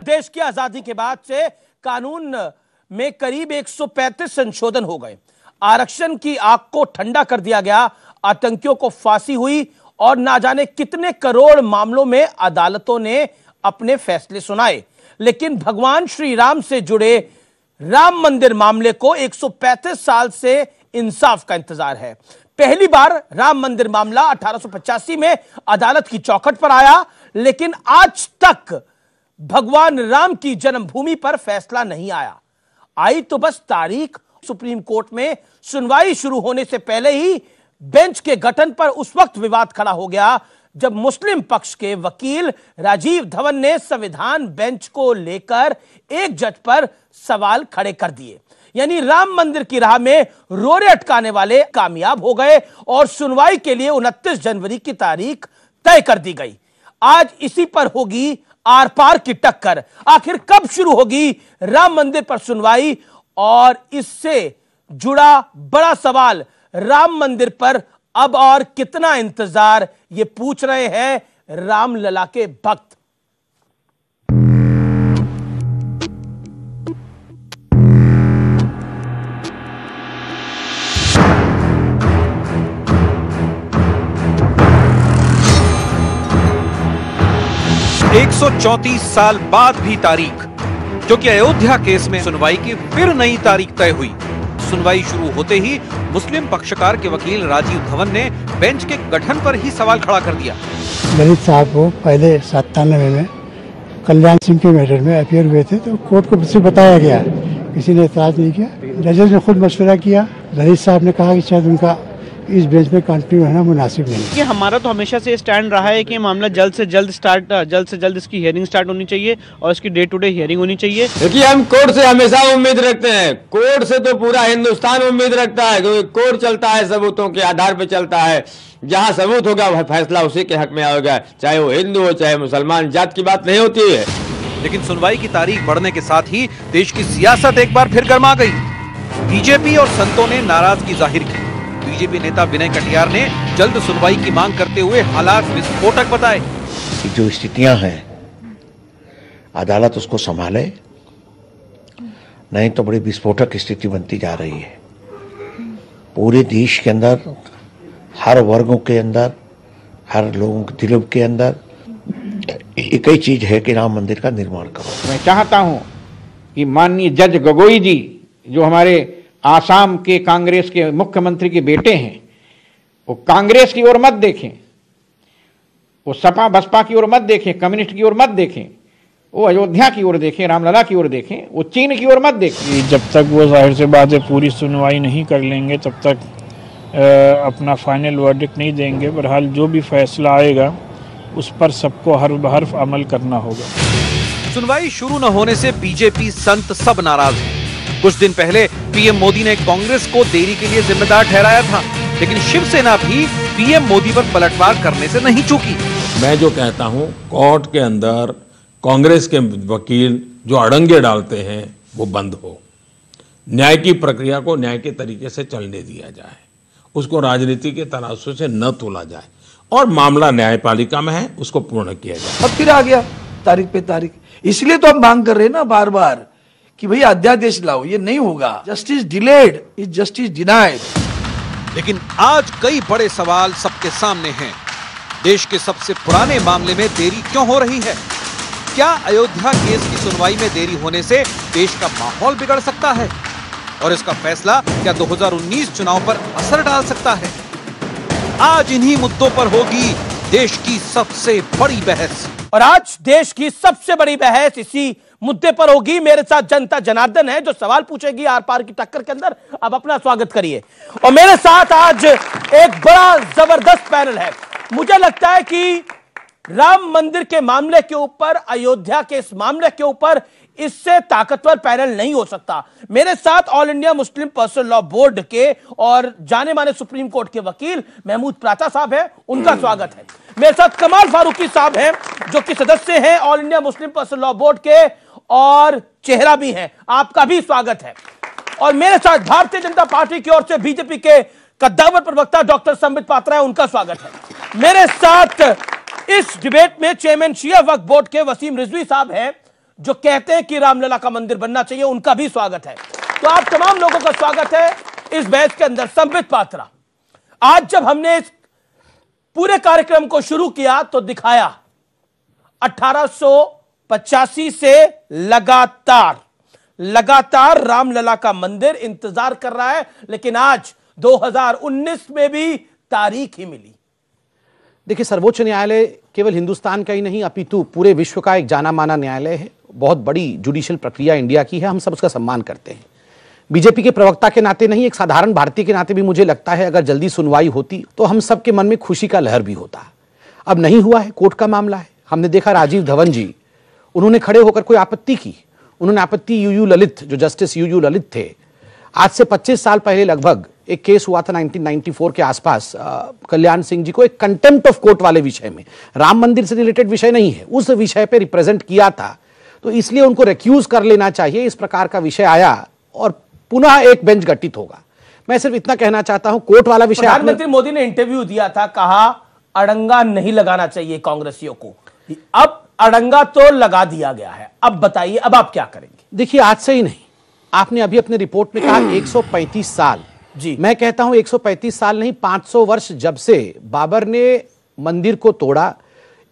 देश की आजादी के बाद से कानून में करीब 135 संशोधन हो गए। आरक्षण की आग को ठंडा कर दिया गया, आतंकियों को फांसी हुई और ना जाने कितने करोड़ मामलों में अदालतों ने अपने फैसले सुनाए। लेकिन भगवान श्री राम से जुड़े राम मंदिर मामले को 135 साल से इंसाफ का इंतजार है। पहली बार राम मंदिर मामला 1885 में अदालत की चौखट पर आया, लेकिन आज तक भगवान राम की जन्मभूमि पर फैसला नहीं आया। आई तो बस तारीख। सुप्रीम कोर्ट में सुनवाई शुरू होने से पहले ही बेंच के गठन पर उस वक्त विवाद खड़ा हो गया जब मुस्लिम पक्ष के वकील राजीव धवन ने संविधान बेंच को लेकर एक जज पर सवाल खड़े कर दिए। यानी राम मंदिर की राह में रोड़े अटकाने वाले कामयाब हो गए और सुनवाई के लिए 29 जनवरी की तारीख तय कर दी गई। आज इसी पर होगी आर पार की टक्कर। आखिर कब शुरू होगी राम मंदिर पर सुनवाई? और इससे जुड़ा बड़ा सवाल, राम मंदिर पर अब और कितना इंतजार, ये पूछ रहे हैं रामलला के भक्त। एक 134 साल बाद भी तारीख, जो कि अयोध्या केस में सुनवाई की फिर नई तारीख तय हुई। सुनवाई शुरू होते ही मुस्लिम पक्षकार के वकील राजीव धवन ने बेंच के गठन पर ही सवाल खड़ा कर दिया। ललित साहब को पहले 97 में कल्याण सिंह के मैटर में अपियर हुए थे, तो कोर्ट को मुझसे बताया गया, किसी ने एतराज नहीं किया। जजेस ने खुद मशवरा किया। ललित साहब ने कहा कि शायद उनका इस बेंच पे कंटिन्यू रहना मुनासिब नहीं है। कि हमारा तो हमेशा से स्टैंड रहा है कि मामला जल्द से जल्द इसकी हियरिंग स्टार्ट होनी चाहिए और इसकी डे टू डे हियरिंग होनी चाहिए। देखिए, हम कोर्ट से हमेशा उम्मीद रखते हैं। कोर्ट से तो पूरा हिंदुस्तान उम्मीद रखता है, क्योंकि कोर्ट चलता है सबूतों के आधार पर चलता है। जहाँ सबूत होगा वह फैसला उसी के हक में आएगा, चाहे वो हिंदू हो चाहे मुसलमान। जात की बात नहीं होती है। लेकिन सुनवाई की तारीख बढ़ने के साथ ही देश की सियासत एक बार फिर गर्मा गई। बीजेपी और संतों ने नाराजगी जाहिर की। बीजेपी नेता विनय कटियार ने जल्द सुनवाई की मांग करते हुए हालात विस्फोटक बताए। जो स्थितियां हैं, अदालत उसको संभाले, नहीं तो बड़ी विस्फोटक स्थिति बनती जा रही है। पूरे देश के अंदर, हर वर्गों के अंदर, हर लोगों के दिलों के अंदर एक ही चीज है कि राम मंदिर का निर्माण करो। मैं चाहता हूं कि माननीय जज गोगोई जी, जो हमारे आसाम के कांग्रेस के मुख्यमंत्री के बेटे हैं, वो कांग्रेस की ओर मत देखें, वो सपा बसपा की ओर मत देखें, कम्युनिस्ट की ओर मत देखें, वो अयोध्या की ओर देखें, रामलला की ओर देखें, वो चीन की ओर मत देखें। जब तक वो जाहिर से बात है पूरी सुनवाई नहीं कर लेंगे, तब तक अपना फाइनल वर्डिक्ट नहीं देंगे। बहरहाल जो भी फैसला आएगा उस पर सबको हर्फ अमल करना होगा। सुनवाई शुरू न होने से बीजेपी, संत सब नाराज हैं। कुछ दिन पहले पीएम मोदी ने कांग्रेस को देरी के लिए जिम्मेदार ठहराया था, लेकिन शिवसेना भी पीएम मोदी पर पलटवार करने से नहीं चूकी। मैं जो कहता हूं, कोर्ट के अंदर कांग्रेस के वकील जो अड़ंगे डालते हैं वो बंद हो। न्याय की प्रक्रिया को न्याय के तरीके से चलने दिया जाए, उसको राजनीति के तराजू से न तोला जाए, और मामला न्यायपालिका में है उसको पूर्ण किया जाए। अब फिर आ गया तारीख पे तारीख। इसलिए तो हम मांग कर रहे हैं ना बार बार कि भैया अध्यादेश लाओ। ये नहीं होगा। Justice delayed is justice denied. लेकिन आज कई बड़े सवाल सबके सामने हैं। देश के सबसे पुराने मामले में देरी क्यों हो रही है? क्या अयोध्या केस की सुनवाई में देरी होने से देश का माहौल बिगड़ सकता है? और इसका फैसला क्या 2019 चुनाव पर असर डाल सकता है? आज इन्हीं मुद्दों पर होगी देश की सबसे बड़ी बहस। और आज देश की सबसे बड़ी बहस इसी मुद्दे पर होगी। मेरे साथ जनता जनार्दन है जो सवाल पूछेगी आर पार की टक्कर के अंदर। अब अपना स्वागत करिए। और मेरे साथ आज एक बड़ा जबरदस्त पैनल है। मुझे लगता है कि राम मंदिर के मामले के ऊपर, अयोध्या के इस मामले के ऊपर इससे ताकतवर पैनल नहीं हो सकता। मेरे साथ all India Muslim personal law board के और जाने माने सुप्रीम कोर्ट के वकील महमूद प्राता साहब हैं, उनका स्वागत है। मेरे साथ कमाल फारूकी साहब हैं जो कि सदस्य हैं all India Muslim personal law board के और चेहरा भी हैं, आपका भी स्वागत है। और मेरे साथ भारतीय जनता पार्टी की ओर से बीजेपी के कद्दावर प्रवक्ता डॉक्टर संबित पात्रा है, उनका स्वागत है। मेरे साथ इस डिबेट में चेयरमैन शिया वक्फ बोर्ड के वसीम रिजवी साहब हैं जो कहते हैं कि रामलला का मंदिर बनना चाहिए, उनका भी स्वागत है। तो आप तमाम लोगों का स्वागत है इस बहस के अंदर। संबित पात्रा, आज जब हमने इस पूरे कार्यक्रम को शुरू किया तो दिखाया 1885 से लगातार रामलला का मंदिर इंतजार कर रहा है, लेकिन आज 2019 में भी तारीख ही मिली। देखिए, सर्वोच्च न्यायालय केवल हिंदुस्तान का ही नहीं अपितु पूरे विश्व का एक जाना माना न्यायालय है। बहुत बड़ी जुडिशियल प्रक्रिया इंडिया की है, हम सब उसका सम्मान करते हैं। बीजेपी के प्रवक्ता के नाते नहीं, एक साधारण भारतीय के नाते भी मुझे लगता है अगर जल्दी सुनवाई होती तो हम सबके मन में खुशी का लहर भी होता। अब नहीं हुआ है, कोर्ट का मामला है। हमने देखा राजीव धवन जी, उन्होंने खड़े होकर कोई आपत्ति की। उन्होंने आपत्ति यूयू ललित, जो जस्टिस यूयू ललित थे, आज से 25 साल पहले लगभग एक केस हुआ था 1994 के आसपास, कल्याण सिंह जी को एक कंटेम्प्ट ऑफ कोर्ट वाले विषय में, राम मंदिर से रिलेटेड विषय नहीं है, उस विषय पे रिप्रेजेंट किया था, तो इसलिए उनको रिक्यूज कर लेना चाहिए। इस प्रकार का विषय आया और पुनः एक बेंच गठित होगा। मैं सिर्फ इतना कहना चाहता हूं, कोर्ट वाला विषय। प्रधानमंत्री मोदी ने इंटरव्यू दिया था, कहा अड़ंगा नहीं लगाना चाहिए कांग्रेसियों को। अब अड़ंगा तो लगा दिया गया है, अब बताइए अब आप क्या करेंगे? देखिए, आज से ही नहीं, आपने अभी अपने रिपोर्ट में कहा 135 साल जी। मैं कहता हूं 135 साल नहीं, 500 वर्ष जब से बाबर ने मंदिर को तोड़ा,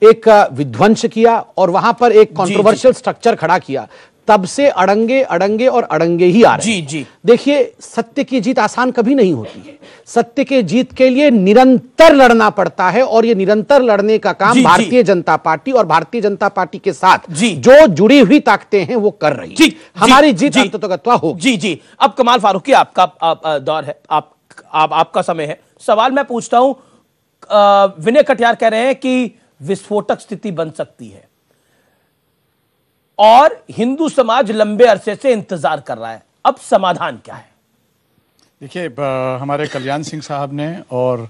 एक विध्वंस किया और वहां पर एक कंट्रोवर्शियल स्ट्रक्चर खड़ा किया, तब से अड़ंगे अड़ंगे और अड़ंगे ही आ रहे हैं। देखिए, सत्य की जीत आसान कभी नहीं होती है। सत्य के जीत के लिए निरंतर लड़ना पड़ता है और ये निरंतर लड़ने का काम भारतीय जनता पार्टी और भारतीय जनता पार्टी के साथ जो जुड़ी हुई ताकतें हैं वो कर रही है। हमारी जीत अंततः होगी। जी। अब कमाल फारूकी, आपका दौर है, आपका समय है। सवाल मैं पूछता हूं, विनय कटियार कह रहे हैं कि विस्फोटक स्थिति बन सकती है और हिंदू समाज लंबे अरसे से इंतजार कर रहा है, अब समाधान क्या है? देखिए, हमारे कल्याण सिंह साहब ने और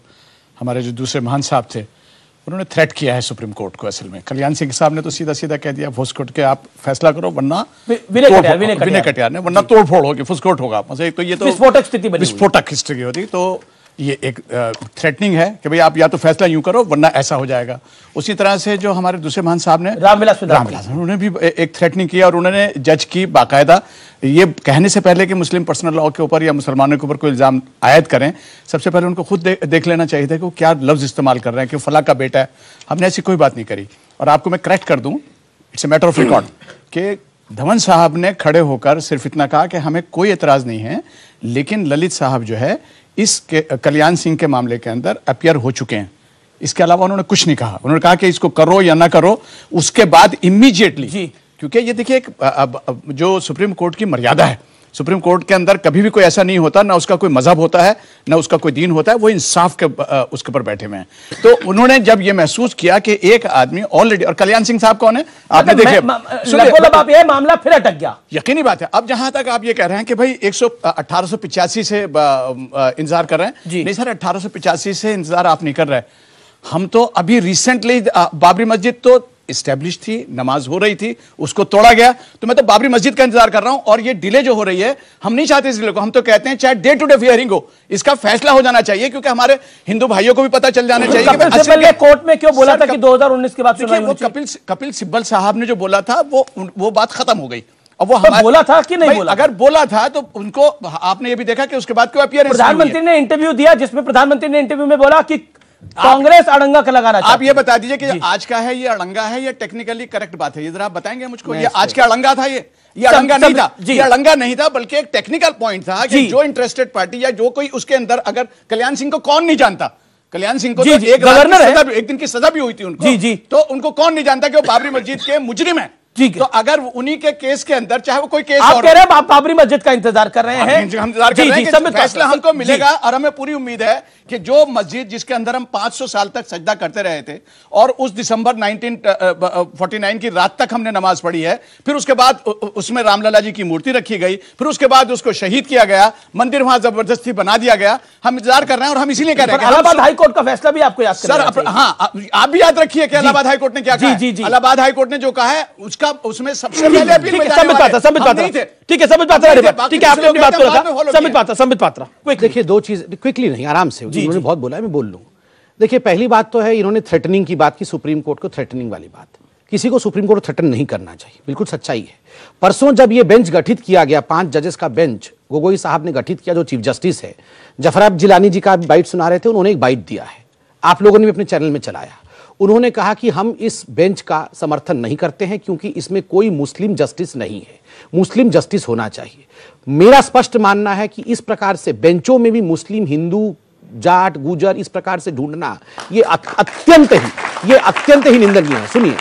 हमारे जो दूसरे महान साहब थे, उन्होंने थ्रेट किया है सुप्रीम कोर्ट को। असल में कल्याण सिंह साहब ने तो सीधा सीधा कह दिया फुसकोट के आप फैसला करो, वरना विनय कटियार ने, वरना तोड़फोड़ होगी, फुसकोट होगा। तो ये तो विस्फोटक स्थिति होती। तो ये एक थ्रेटनिंग है कि भाई आप या तो फैसला यूं करो वरना ऐसा हो जाएगा। उसी तरह से जो हमारे दूसरे महान साहब ने रामविलास उन्होंने भी एक थ्रेटनिंग किया और उन्होंने जज की बाकायदा, ये कहने से पहले कि मुस्लिम पर्सनल लॉ के ऊपर या मुसलमानों के ऊपर कोई इल्जाम आयद करें, सबसे पहले उनको खुद देख लेना चाहिए था कि वो क्या लफ्ज इस्तेमाल कर रहे हैं कि फला का बेटा है। हमने ऐसी कोई बात नहीं करी। और आपको मैं करेक्ट कर दूं, it's a matter of record, कि धवन साहब ने खड़े होकर सिर्फ इतना कहा कि हमें कोई एतराज नहीं है, लेकिन ललित साहब जो है इस कल्याण सिंह के मामले के अंदर अपियर हो चुके हैं। इसके अलावा उन्होंने कुछ नहीं कहा। उन्होंने कहा कि इसको करो या ना करो, उसके बाद इमीडिएटली, क्योंकि ये देखिए जो सुप्रीम कोर्ट की मर्यादा है, सुप्रीम कोर्ट के अंदर कभी भी कोई ऐसा नहीं होता, ना उसका कोई मजहब होता है, ना उसका कोई दीन होता है, वो इंसाफ के उसके ऊपर बैठे हुए हैं। तो उन्होंने जब ये महसूस किया कि एक आदमी ऑलरेडी, और कल्याण सिंह साहब कौन है आपने देखे, ये मामला फिर अटक गया, यकीनी बात है। अब जहां तक आप ये कह रहे हैं कि भाई 1885 से इंतजार कर रहे हैं, नहीं सर, 1885 से इंतजार आप नहीं कर रहे। हम तो अभी रिसेंटली, बाबरी मस्जिद तो इस्टेब्लिश थी, नमाज हो रही थी, उसको तोड़ा गया, तो मैं तो बाबरी मस्जिद का इंतजार कर रहा हूं। और ये डिले जो हो रही है, हम नहीं चाहते इस डिले को। हम तो कहते हैं चाहे डे टू डे हियरिंग हो, इसका फैसला हो जाना चाहिए, क्योंकि हमारे हिंदू भाइयों को भी पता चल जाना चाहिए। कोर्ट में क्यों बोला था कि 2019 के बाद वो कपिल सिब्बल साहब ने जो बोला था वो बात खत्म हो गई। अब वो बोला था कि नहीं बोला? अगर बोला था तो उनको, आपने ये भी देखा कि उसके बाद क्यों अपीयरेंस। प्रधानमंत्री ने इंटरव्यू दिया जिसमें प्रधानमंत्री ने इंटरव्यू में बोला कि कांग्रेस अड़ंगा का लगाना चाहती है। आप ये बता दीजिए कि आज का है ये अड़ंगा है, ये टेक्निकली करेक्ट बात है, ये जरा आप बताएंगे मुझको। ये आज का अड़ंगा था, ये अड़ंगा नहीं था, ये अड़ंगा नहीं था, बल्कि एक टेक्निकल पॉइंट था कि जो इंटरेस्टेड पार्टी या जो कोई उसके अंदर, अगर कल्याण सिंह को कौन नहीं जानता, कल्याण सिंह को तो एक गवर्नर है, एक दिन की सजा भी हुई थी उनको, तो उनको कौन नहीं जानता कि वो बाबरी मस्जिद के मुजरिम है। तो अगर उन्हीं के केस के अंदर, चाहे वो कोई केस, आप कह रहे हैं आप बाबरी मस्जिद का इंतजार कर रहे हैं, हम इंतजार कर रहे हैं कि फैसला हमको मिलेगा। और हमें पूरी उम्मीद है कि जो मस्जिद जिसके अंदर हम 500 साल तक सजदा करते रहे थे, और उस दिसंबर 1949 की रात तक हमने नमाज पढ़ी है, फिर उसके बाद उसमें रामलला जी की मूर्ति रखी गई, फिर उसके बाद उसको शहीद किया गया, मंदिर वहां जबरदस्ती बना दिया गया। हम इंतजार कर रहे हैं और हम इसीलिए कह रहे हैं। इलाहाबाद हाईकोर्ट का फैसला भी आपको याद करना चाहिए। हाँ, आप भी याद रखिए कि इलाहाबाद हाईकोर्ट ने क्या कहा। इलाहाबाद हाईकोर्ट ने जो कहा है उसका, उसमें सबसे ठीक है, संबित पात्रा देखिए, दो चीज क्विकली नहीं, आराम से, उन्होंने बहुत बोला है, मैं बोल लूं। देखिए, पहली बात तो है, इन्होंने थ्रेटनिंग की बात की, सुप्रीम कोर्ट को थ्रेटनिंग वाली बात। किसी को सुप्रीम कोर्ट थ्रेटन नहीं करना चाहिए, बिल्कुल सच्चाई है। परसों जब ये बेंच गठित किया गया, 5 जजेस का बेंच गोगोई साहब ने गठित किया, जो चीफ जस्टिस है, जफराब जिलानी जी का बाइट सुना रहे थे, उन्होंने एक बाइट दिया है, आप लोगों ने भी अपने चैनल में चलाया। उन्होंने कहा कि हम इस बेंच का समर्थन नहीं करते हैं क्योंकि इसमें कोई मुस्लिम जस्टिस नहीं है, मुस्लिम जस्टिस होना चाहिए। मेरा स्पष्ट मानना है कि इस प्रकार से बेंचों में भी मुस्लिम, हिंदू, जाट, गुजर इस प्रकार से ढूंढना ये अत्यंत ही निंदनीय है। सुनिए,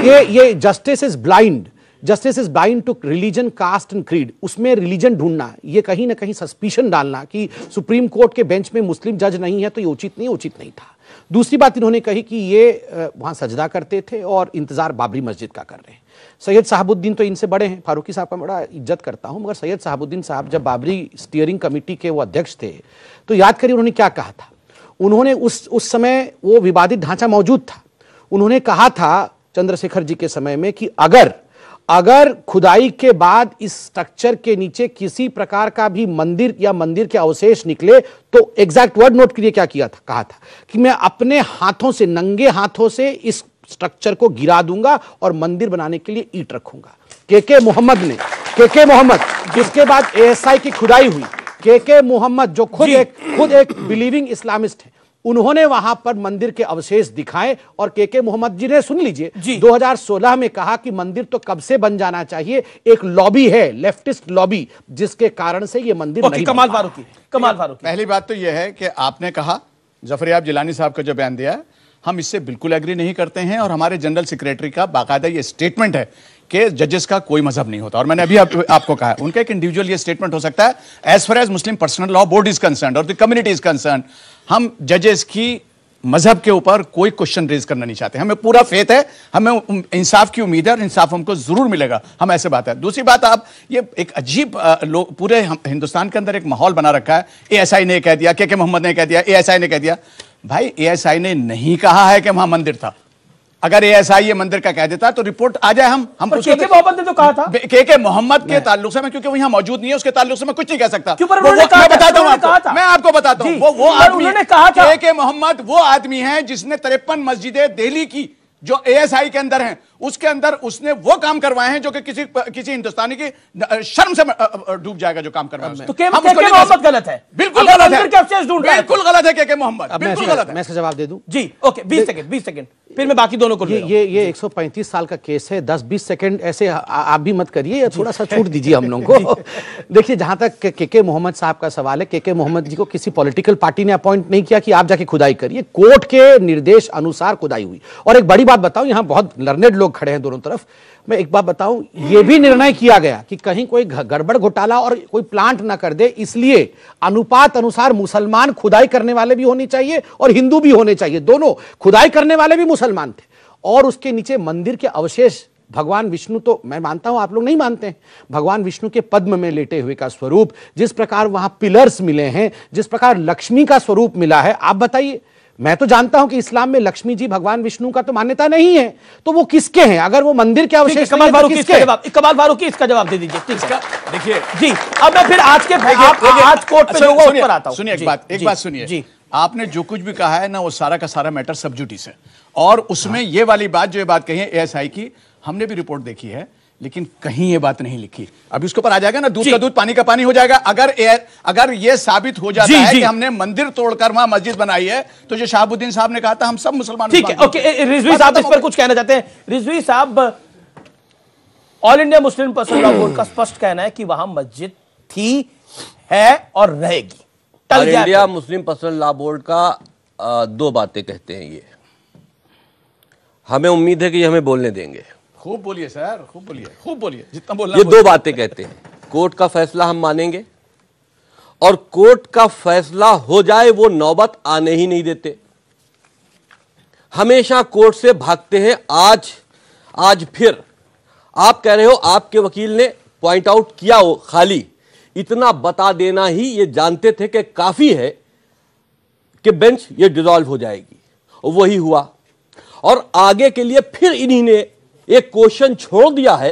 ये justice is blind, justice is blind to religion, caste and creed. उसमें रिलीजन ढूंढना, ये कहीं ना कहीं सस्पिशन डालना कि सुप्रीम कोर्ट के बेंच में मुस्लिम जज नहीं है तो ये उचित नहीं था। दूसरी बात इन्होंने कही कि ये वहां सजदा करते थे और इंतजार बाबरी मस्जिद का कर रहे हैं। सैयद साहबुद्दीन तो इनसे बड़े हैं, फारूकी साहब का बड़ा इज्जत करता हूं, मगर सैयद साहबुद्दीन साहब जब बाबरी स्टीयरिंग कमेटी के वो अध्यक्ष थे तो याद करिए उन्होंने क्या कहा था। उन्होंने उस समय वो विवादित ढांचा मौजूद था, उन्होंने कहा था चंद्रशेखर जी के समय में कि अगर खुदाई के बाद इस स्ट्रक्चर के नीचे किसी प्रकार का भी मंदिर या मंदिर के अवशेष निकले तो एग्जैक्ट वर्ड नोट करिए क्या कहा था कि मैं अपने हाथों से, नंगे हाथों से इस स्ट्रक्चर को गिरा दूंगा और मंदिर बनाने के लिए ईंट रखूंगा। के मोहम्मद जिसके बाद एएसआई की खुदाई हुई, के मोहम्मद जो खुद एक बिलीविंग इस्लामिस्ट है, उन्होंने वहां पर मंदिर के अवशेष दिखाए और के मोहम्मद जी ने, सुन लीजिए, 2016 में कहा कि मंदिर तो कब से बन जाना चाहिए, एक लॉबी है, लेफ्टिस्ट लॉबी, जिसके कारण से ये मंदिर नहीं। कमाल फारूकी, पहली बात तो यह है कि आपने कहा, जफरयाब जिलानी साहब का जो बयान दिया, हम इससे बिल्कुल एग्री नहीं करते हैं और हमारे जनरल सेक्रेटरी का बाकायदा ये स्टेटमेंट है कि जजेस का कोई मजहब नहीं होता। और मैंने अभी आपको कहा, उनका एक इंडिविजुअल ये स्टेटमेंट हो सकता है, as far as Muslim personal law board is concern और द कम्युनिटी इज कंसर्न, हम जजेस की मजहब के ऊपर कोई क्वेश्चन रेज करना नहीं चाहते। हमें पूरा फेथ है, हमें इंसाफ की उम्मीद है और इंसाफ हमको जरूर मिलेगा, हम ऐसे बात है। दूसरी बात, आप ये एक अजीब पूरे हिंदुस्तान के अंदर एक माहौल बना रखा है, एएसआई ने कह दिया, के मोहम्मद ने कह दिया, एएसआई ने कह दिया। भाई एएसआई ने नहीं कहा है कि वहां मंदिर था, अगर एएसआई ये मंदिर का कह देता तो रिपोर्ट आ जाए। हम के मोहम्मद ने तो कहा था, के मोहम्मद के ताल्लुक से, मैं क्योंकि वो यहां मौजूद नहीं है उसके ताल्लुक से मैं कुछ नहीं कह सकता। मैं आपको बताता हूं, वो आदमी, के मोहम्मद वो आदमी है जिसने 53 मस्जिदें दिल्ली की जो एएसआई के अंदर हैं, उसके अंदर उसने वो काम करवाए हैं जो कि किसी हिंदुस्तानी की शर्म से डूब जाएगा जो काम करवाए। तो के मोहम्मद गलत है, बिल्कुल गलत है, बिल्कुल गलत है के मोहम्मद, बिल्कुल गलत है। मैं इसका जवाब दे दूं जी? ओके, 20 सेकंड फिर मैं बाकी दोनों को। ये 135 साल का केस है, 10-20 सेकंड ऐसे आप भी मत करिए, थोड़ा सा छूट दीजिए हम लोगों को। देखिए, जहां तक के मोहम्मद साहब का सवाल है, के मोहम्मद जी को किसी पॉलिटिकल पार्टी ने अपॉइंट नहीं किया कि आप जाके खुदाई करिए, कोर्ट के निर्देश अनुसार खुदाई हुई। और एक बड़ी बात बताऊं, यहां बहुत लर्नेड लोग खड़े हैं दोनों तरफ, मैं एक बात बताऊं, यह भी निर्णय किया गया कि कहीं कोई गड़बड़ घोटाला और कोई प्लांट ना कर दे, इसलिए अनुपात अनुसार मुसलमान खुदाई करने वाले भी होने चाहिए और हिंदू भी होने चाहिए, दोनों। खुदाई करने वाले भी मुसलमान थे और उसके नीचे मंदिर के अवशेष, भगवान विष्णु, तो मैं मानता हूं आप लोग नहीं मानते हैं, भगवान विष्णु के पद्म में लेटे हुए का स्वरूप, जिस प्रकार वहां पिलर्स मिले हैं, जिस प्रकार लक्ष्मी का स्वरूप मिला है, आप बताइए। मैं तो जानता हूं कि इस्लाम में लक्ष्मी जी भगवान विष्णु का तो मान्यता नहीं है, तो वो किसके हैं? अगर वो मंदिर के अवशेष, कमाल फारूकी इसका जवाब दे दीजिए। देखिए जी, अब मैं फिर आज कोर्ट पे जाऊंगा, उस पर आता हूं। सुनिए, एक बात सुनिए, आपने जो कुछ भी कहा है ना, वो सारा का सारा मैटर सब जुडिस है और उसमें ये वाली बात, जो ये बात कही है एएसआई की, हमने भी रिपोर्ट देखी है, लेकिन कहीं ये बात नहीं लिखी। अभी उसके ऊपर आ जाएगा ना, दूध का दूध पानी का पानी हो जाएगा। अगर ये साबित हो जाता है कि हमने मंदिर तोड़कर वहां मस्जिद बनाई है, तो जो शहाबुद्दीन साहब ने कहा था, हम सब मुसलमान। ठीक है, ओके, रिजवी साहब इस पर कुछ कहना चाहते हैं? रिजवी साहब, all India Muslim personal law board का स्पष्ट कहना है कि वहां मस्जिद थी, है और रहेगी। All India Muslim personal law board का 2 बातें कहते हैं, ये हमें उम्मीद है कि हमें बोलने देंगे। खूब बोलिए सर, खूब बोलिए, जितना बोलना। ये 2 बातें कहते हैं, कोर्ट का फैसला हम मानेंगे और कोर्ट का फैसला हो जाए वो नौबत आने ही नहीं देते। हमेशा कोर्ट से भागते हैं। आज फिर आप कह रहे हो, आपके वकील ने पॉइंट आउट किया हो, खाली इतना बता देना ही ये जानते थे कि काफी है कि बेंच ये डिसॉल्व हो जाएगी, और वही हुआ। और आगे के लिए फिर इन्हीं ने एक क्वेश्चन छोड़ दिया है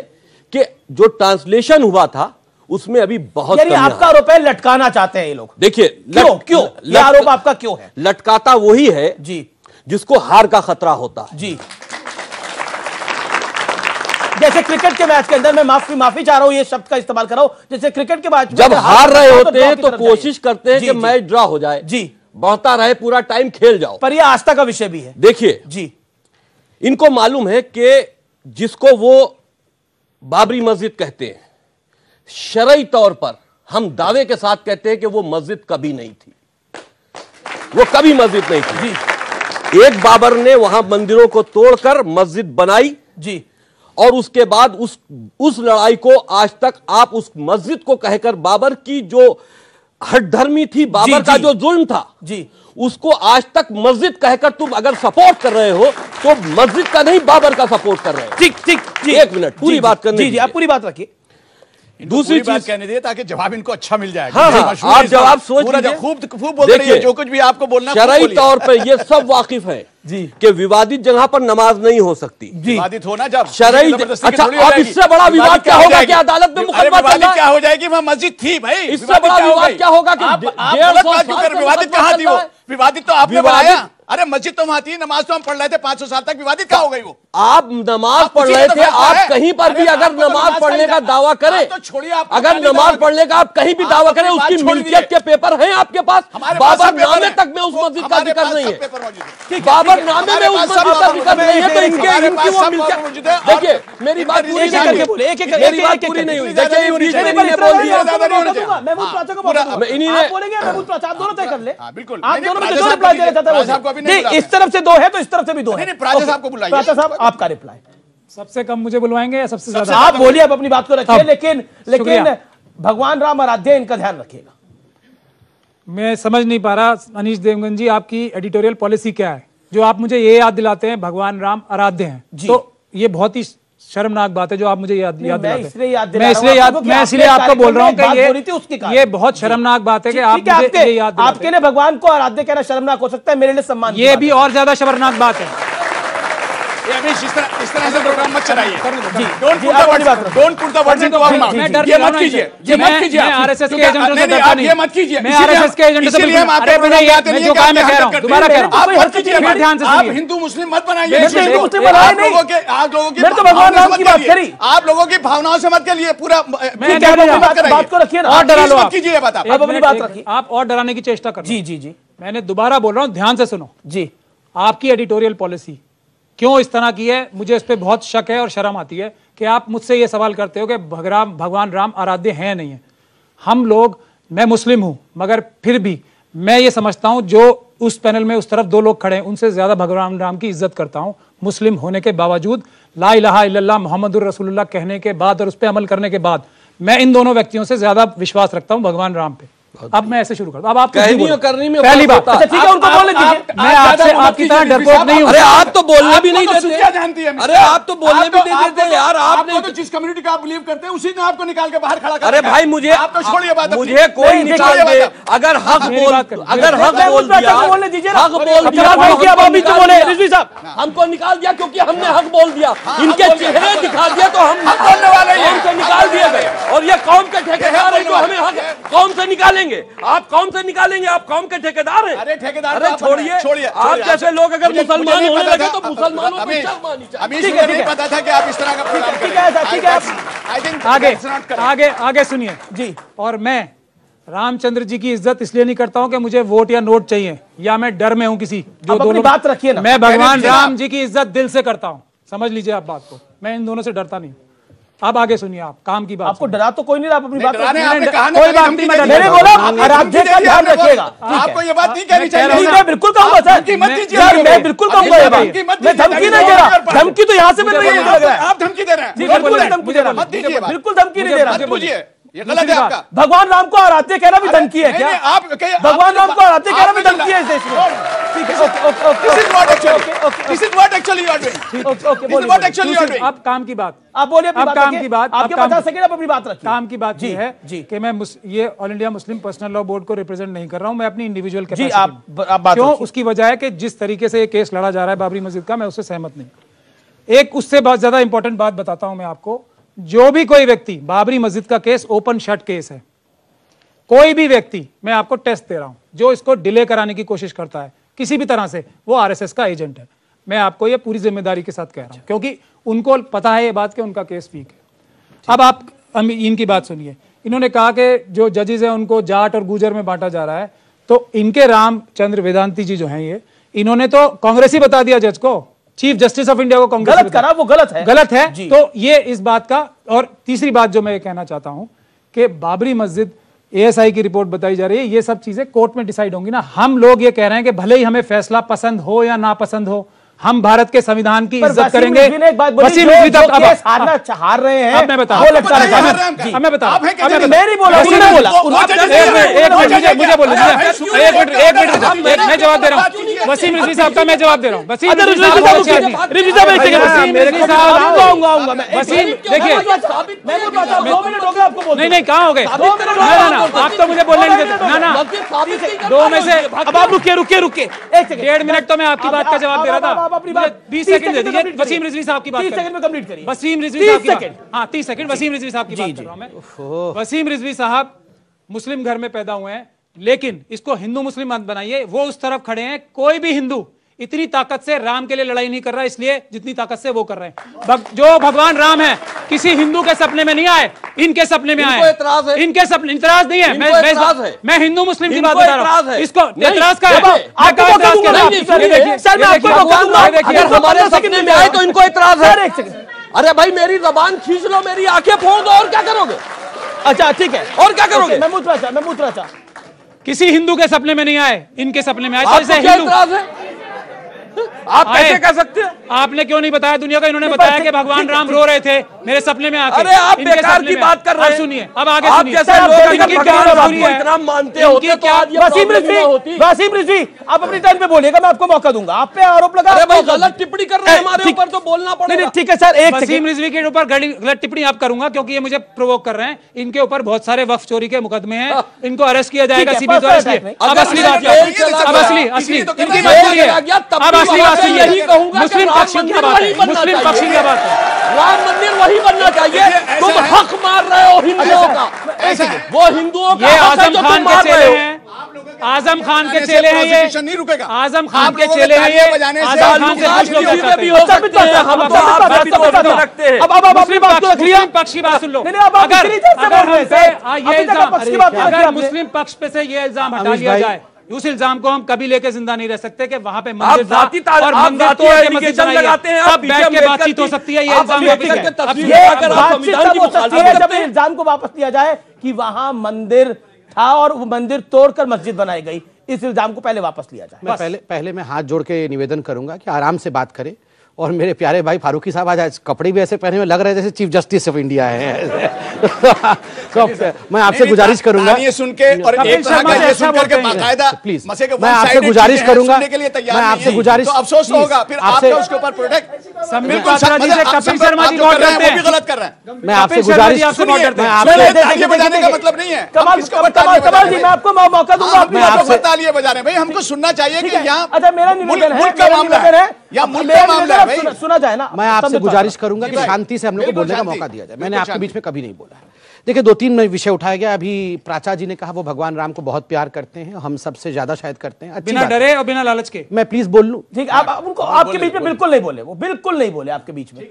कि जो ट्रांसलेशन हुआ था उसमें अभी बहुत यानी आपका आरोप है लटकाना चाहते हैं ये लोग। देखिए, क्यों ये आरोप आपका क्यों है? लटकाता वही है जी जिसको हार का खतरा होता है। जी, जैसे क्रिकेट के मैच के अंदर मैं माफी चाह रहा हूं, ये शब्द का इस्तेमाल कर रहा हूं, जैसे क्रिकेट के मैच जब हार रहे होते हैं तो कोशिश करते हैं कि मैच ड्रॉ हो जाए, जी, बढ़ता रहे, पूरा टाइम खेल जाओ, पर यह आस्था का विषय भी है। देखिए जी, इनको मालूम है कि जिसको वो बाबरी मस्जिद कहते हैं, शरई तौर पर हम दावे के साथ कहते हैं कि वो मस्जिद कभी नहीं थी, वो कभी मस्जिद नहीं थी जी। एक बाबर ने वहां मंदिरों को तोड़कर मस्जिद बनाई जी, और उसके बाद उस लड़ाई को आज तक आप उस मस्जिद को कहकर बाबर की जो हठधर्मी थी, बाबर का जो जुल्म था जी, उसको आज तक मस्जिद कहकर तुम अगर सपोर्ट कर रहे हो तो मस्जिद का नहीं, बाबर का सपोर्ट कर रहे हो। ठीक ठीक जी, एक मिनट पूरी बात करने जी, आप पूरी बात रखिए। दूसरी बात कहने दीजिए ताकि जवाब इनको अच्छा मिल जाए। हाँ, आप जवाब सोच लीजिए। खूब बोल रही है, जो कुछ भी आपको बोलना शरई तौर पर ये सब वाकिफ है जी कि विवादित जगह पर नमाज नहीं हो सकती। विवादित होना जब शरई, अच्छा अब इससे बड़ा विवाद क्या होगा कि अदालत में मुकदमा चल रहा है? क्या हो जाएगी? वहां मस्जिद थी भाई, इससे बड़ा विवाद क्या होगा कि विवादित कहां थी वो? विवादित तो आपने बनाया। अरे मस्जिद तो वहां थी, नमाज तो हम पढ़ रहे थे 500 साल तक, विवादित क्या हो गई वो? आप नमाज पढ़ रहे थे, आप कहीं पर भी अगर नमाज पढ़ने का दावा करें, तो छोड़िए, आप अगर नमाज पढ़ने का आप कहीं भी दावा करें, उसकी मिल्कियत के पेपर हैं आपके पास? बाबर नामे तक में उस मस्जिद का जिक्र नहीं है, बाबर नामे में उस मस्जिद का जिक्र नहीं है, तो इनकी वो मिल्कियत। देखिए मेरी बात पूरी नहीं हुई, मेरी बात पूरी नहीं हुई। देखिए बीच में इन्होंने बोल दिया, दोनों तय कर ले, आप दोनों में जो रिप्लाई देना चाहता है, इस तरफ से दो है तो इस तरफ से भी दो है। प्राचा साहब को बुलाइए। प्राचा साहब आपका रिप्लाई। सबसे कम मुझे बुलवाएंगे या सबसे ज्यादा? आप बोलिए, आप अपनी बात को रखिए, लेकिन भगवान राम आराध्य इनका ध्यान रखिएगा। मैं समझ नहीं पा रहा अनीश देवगन जी, आपकी एडिटोरियल पॉलिसी क्या है जो आप मुझे ये याद दिलाते हैं भगवान राम आराध्य हैं? तो ये बहुत ही शर्मनाक बात है जो आप मुझे याद दिलाते हैं। मैं इसलिए आपको बोल रहा हूँ कि ये बहुत शर्मनाक बात है कि आप मुझे ये याद दिलाते हैं। आपके लिए भगवान को आराध्य कहना शर्मनाक हो सकता है, मेरे लिए सम्मान। ये भी और ज्यादा शर्मनाक बात है। इस तरह से प्रोग्राम मत चलाइए। Don't put the words into our mouth. ये मत कीजिए, ये मत कीजिए। मैं आरएसएस के एजेंटों से डरता नहीं। ये मत कीजिए। मैं आरएसएस के एजेंटों से हम आपके प्रोग्राम में आते नहीं है। जो काम मैं कह रहा हूं, दोबारा कह रहा हूं, आप कीजिए, ध्यान से आप हिंदू मुस्लिम मत बनाइए। आप लोगों की भगवान राम की बात करी, आप लोगों की भावनाओं से मत करिए। पूरा बात को रखिए, और डरा लो आप। कीजिए बात, आप अपनी बात रखिए। आप और डराने की चेष्टा कर। जी जी जी, मैंने दोबारा बोल रहा हूं, ध्यान से सुनो जी। आपकी एडिटोरियल पॉलिसी क्यों इस तरह की है, मुझे इस पे बहुत शक है और शर्म आती है कि आप मुझसे ये सवाल करते हो कि भगवान राम आराध्य हैं नहीं है। हम लोग, मैं मुस्लिम हूं मगर फिर भी मैं ये समझता हूं जो उस पैनल में उस तरफ दो लोग खड़े हैं उनसे ज्यादा भगवान राम की इज्जत करता हूं, मुस्लिम होने के बावजूद। ला इलाहा इल्लल्लाह मुहम्मदुर रसूलुल्लाह कहने के बाद और उस पर अमल करने के बाद मैं इन दोनों व्यक्तियों से ज्यादा विश्वास रखता हूं भगवान राम पे। अब मैं ऐसे शुरू करता हूं। अब आप कहनी और करनी में पहली बात, अच्छा ठीक है, उनको बोलने दीजिए। मैं आपसे आपकी तरह डरपोक नहीं हूं। अरे आप तो बोलने भी नहीं देते। क्या जानती है? अरे आप तो बोलने भी नहीं देते यार। आपने तो जिस कम्युनिटी का आप बिलीव करते हैं उसी ने आपको निकाल के बाहर खड़ा कर। अरे भाई मुझे, आप तो छोड़िए बात, मुझे कोई निकाल दे। अगर हक बोल दिया, हमको निकाल दिया क्योंकि हमने हक बोल दिया, इनके चेहरे दिखा दिया तो हम बोलने वाले से निकाल दिए गए। और ये कौम के ठेकेदार है जो हमें हक कौन से निकालेंगे? आप कौन से निकालेंगे? आप कौम के ठेकेदार हैं। अरे ठेकेदार, अरे छोड़िए, आप जैसे लोग अगर मुसलमान होने लगे तो मुसलमानों को शर्म आनी चाहिए। अभी नहीं पता था कि आप इस तरह का आगे सुनिए जी। और मैं रामचंद्र जी की इज्जत इसलिए नहीं करता हूं कि मुझे वोट या नोट चाहिए या मैं डर में हूं किसी जो दोनों बात रखिए ना। मैं भगवान राम जी की इज्जत दिल से करता हूं, समझ लीजिए आप बात को। मैं इन दोनों से डरता नहीं। अब आगे सुनिए आप काम की बात। आपको डरा तो कोई नहीं, आप अपनी बात कोई बात नहीं। मैंने बोला आराध्य का ध्यान रखिएगा। आपको ये बात नहीं कहनी चाहिए। मैं बिल्कुल कहूंगा सर, मैं बिल्कुल कहूंगा ये बात। मैं धमकी नहीं दे रहा, धमकी तो यहाँ से मिल रही है, मुझे लग रहा है। आप धमकी दे रहे हैं। बिल्कुल धमकी दे रहा, बिल्कुल धमकी नहीं दे रहा। ये गलत है आपका। भगवान राम को आराध्य कहना भी धमकी है क्या? आप भगवान राम को आराध्य कहना भी धमकी है इस देश में। ठीक है, अब काम की बात, आप बोलिए अपनी बात। काम की बात, आपके 50 सेकंड, आप अपनी बात रखिए। काम की बात ये है कि मैं ये all India Muslim personal law board को रिप्रेजेंट नहीं कर रहा हूं, मैं अपनी इंडिविजुअल कैपेसिटी। क्यों? उसकी वजह है कि जिस तरीके से ये केस लड़ा जा रहा है बाबरी मस्जिद का, मैं उससे सहमत नहीं। एक उससे बहुत ज्यादा इंपॉर्टेंट बात बताता हूं मैं आपको। जो भी कोई व्यक्ति, बाबरी मस्जिद का केस ओपन शट केस है, कोई भी व्यक्ति, मैं आपको टेस्ट दे रहा हूं, जो इसको डिले कराने की कोशिश करता है किसी भी तरह से, वो आरएसएस का एजेंट है। मैं आपको ये पूरी जिम्मेदारी के साथ कह रहा हूं, क्योंकि उनको पता है ये बात कि उनका केस वीक है। अब आप इनकी बात सुनिए। इन्होंने कहा कि जो जजेस हैं उनको जाट और गुजर में बांटा जा रहा है, तो इनके रामचंद्र वेदांती जी जो हैं ये, इन्होंने तो कांग्रेस ही बता दिया जज को, चीफ जस्टिस ऑफ इंडिया को कांग्रेस गलत करा, वो गलत है तो ये इस बात का। और तीसरी बात जो मैं कहना चाहता हूं कि बाबरी मस्जिद, एएसआई की रिपोर्ट बताई जा रही है, ये सब चीजें कोर्ट में डिसाइड होंगी ना। हम लोग ये कह रहे हैं कि भले ही हमें फैसला पसंद हो या ना पसंद हो, हम भारत के संविधान की इज्जत करेंगे। वसीम रिजवी तक हार रहे हैं। अब मैं बता मैं नहीं बोला, मुझे बोलो, एक मिनट मैं जवाब दे रहा हूँ। वसीम रिजवी साहब का मैं जवाब दे रहा हूँ। वसीम देखिए, नहीं कहाँ हो गए, ना आप तो मुझे बोलने नहीं देते ना। 2 में से अब आप रुकिए 1.5 मिनट तो मैं आपकी बात का जवाब दे रहा था। अपनी बात 20 सेकंड दे दीजिए। वसीम रिजवी साहब की बात 30 सेकंड में कंप्लीट करिए। वसीम रिजवी साहब की बात, हाँ 30 सेकंड वसीम रिजवी साहब की बात कर रहा हूं मैं। वसीम रिजवी साहब मुस्लिम घर में पैदा हुए हैं, लेकिन इसको हिंदू मुस्लिम मत बनाइए। वो उस तरफ खड़े हैं, कोई भी हिंदू इतनी ताकत से राम के लिए लड़ाई नहीं कर रहा, इसलिए जितनी ताकत से वो कर रहे हैं। जो भगवान राम है किसी हिंदू के सपने में नहीं आए, इनके सपने में आए। इनके सपने इतराज नहीं है। मैं हिंदू मुस्लिम की बात बता रहा हूं। इसको एतराज का हमारे सपने में आए तो इनको एतराज है। अरे भाई मेरी जबान खींच लो, मेरी आंखें फोड़ दो, और क्या करोगे? अच्छा ठीक है, और क्या करोगे? मैं मुतरा किसी हिंदू के सपने में नहीं आए, इनके सपने में आए। तो हिंदू आप कैसे कह सकते हैं? आपने क्यों नहीं बताया दुनिया को? इन्होंने बताया कि भगवान राम रो रहे थे मेरे सपने में आके। अरे आप बेकार की बात कर रहे हैं। सुनिए, अब आगे सुनिए। इतना मानते होते तो आज वसीम रिजवी आप अपनी टाइम पे बोलिएगा, मैं आपको मौका दूंगा। आप पे आरोप लगा, अरे भाई गलत टिप्पणी कर रहे हैं हमारे ऊपर, तो बोलना पड़ेगा। ठीक है सर, एक वसीम रिजवी के ऊपर गलत टिप्पणी आप करूंगा क्योंकि ये मुझे प्रोवोक कर रहे हैं। इनके ऊपर बहुत सारे वक्फ चोरी के मुकदमे हैं, इनको अरेस्ट किया जाएगा सीबी द्वारा। अब असली बात, अब असली इनकी मजबूरी है। अब असली बात सुनिए, मुस्लिम पक्ष की बात है, मुस्लिम पक्ष की बात है। राम मंदिर वही बनना चाहिए। तुम हक मार रहे हो हिंदुओं का, वो हिंदुओं का। ये आजम खान के चेले हैं, आजम खान के चेले हैं ये, आजम खान के चेले हैं ये। आजम खान से कुछ लोग भी हो सकते हैं, हम तो आप भी तो रखते हैं। अब अपनी बात को मुस्लिम पक्ष की बात सुन लो। अगर मुस्लिम पक्ष पे से ये इल्जाम हटा लिया जाए, उस इल्जाम को हम कभी लेके जिंदा नहीं रह सकते कि वहां पे मंदिर था और मंदिर तोड़ के मस्जिद लगाते हैं। अब बैठ के बातचीत हो सकती है। ये इल्जाम जब इल्जाम को वापस लिया जाए कि वहां मंदिर था और वो मंदिर तोड़कर मस्जिद बनाई गई, इस इल्जाम को पहले वापस लिया जाए। पहले मैं हाथ जोड़ के निवेदन करूंगा कि आराम से बात करें। और मेरे प्यारे भाई फारूकी साहब आज कपड़े भी ऐसे पहने हुए लग रहे जैसे चीफ जस्टिस ऑफ इंडिया है। तो मैं आपसे गुजारिश करूंगा, ये सुन के और एक तरह का ये सुन करके बाकायदा प्लीज मैं आपसे गुजारिश करूंगा, मैं आपसे गुजारिश, तो अफसोस होगा फिर आपके उसके ऊपर प्रोटेक्ट कपिल शर्मा जी नोट करते हैं, गलत कर रहे हैं। मैं आपसे गुजारिश, तालियां बजाने का मतलब नहीं है। मैं आपको मौका दूंगा। मैं आपसे तालियां बजा रहे हैं भाई, हमको सुनना चाहिए कि यहाँ अच्छा मेरा निवेदन है, मुल्क का मामला है या मुल्क का मामला है, सुना जाए ना। मैं आपसे गुजारिश करूंगा कि शांति से हम लोग को बोलने का मौका दिया जाए। मैंने आपके बीच में कभी नहीं बोला है। देखिए 2-3 विषय उठाया गया। अभी प्राचा जी ने कहा वो भगवान राम को बहुत प्यार करते हैं, हम सबसे ज्यादा शायद करते हैं। बिना डरे और बिना लालच के। मैं प्लीज बोल लूं? ठीक, आप उनको आपके बीच में बिल्कुल नहीं बोले, वो बिल्कुल नहीं बोले आपके बीच में।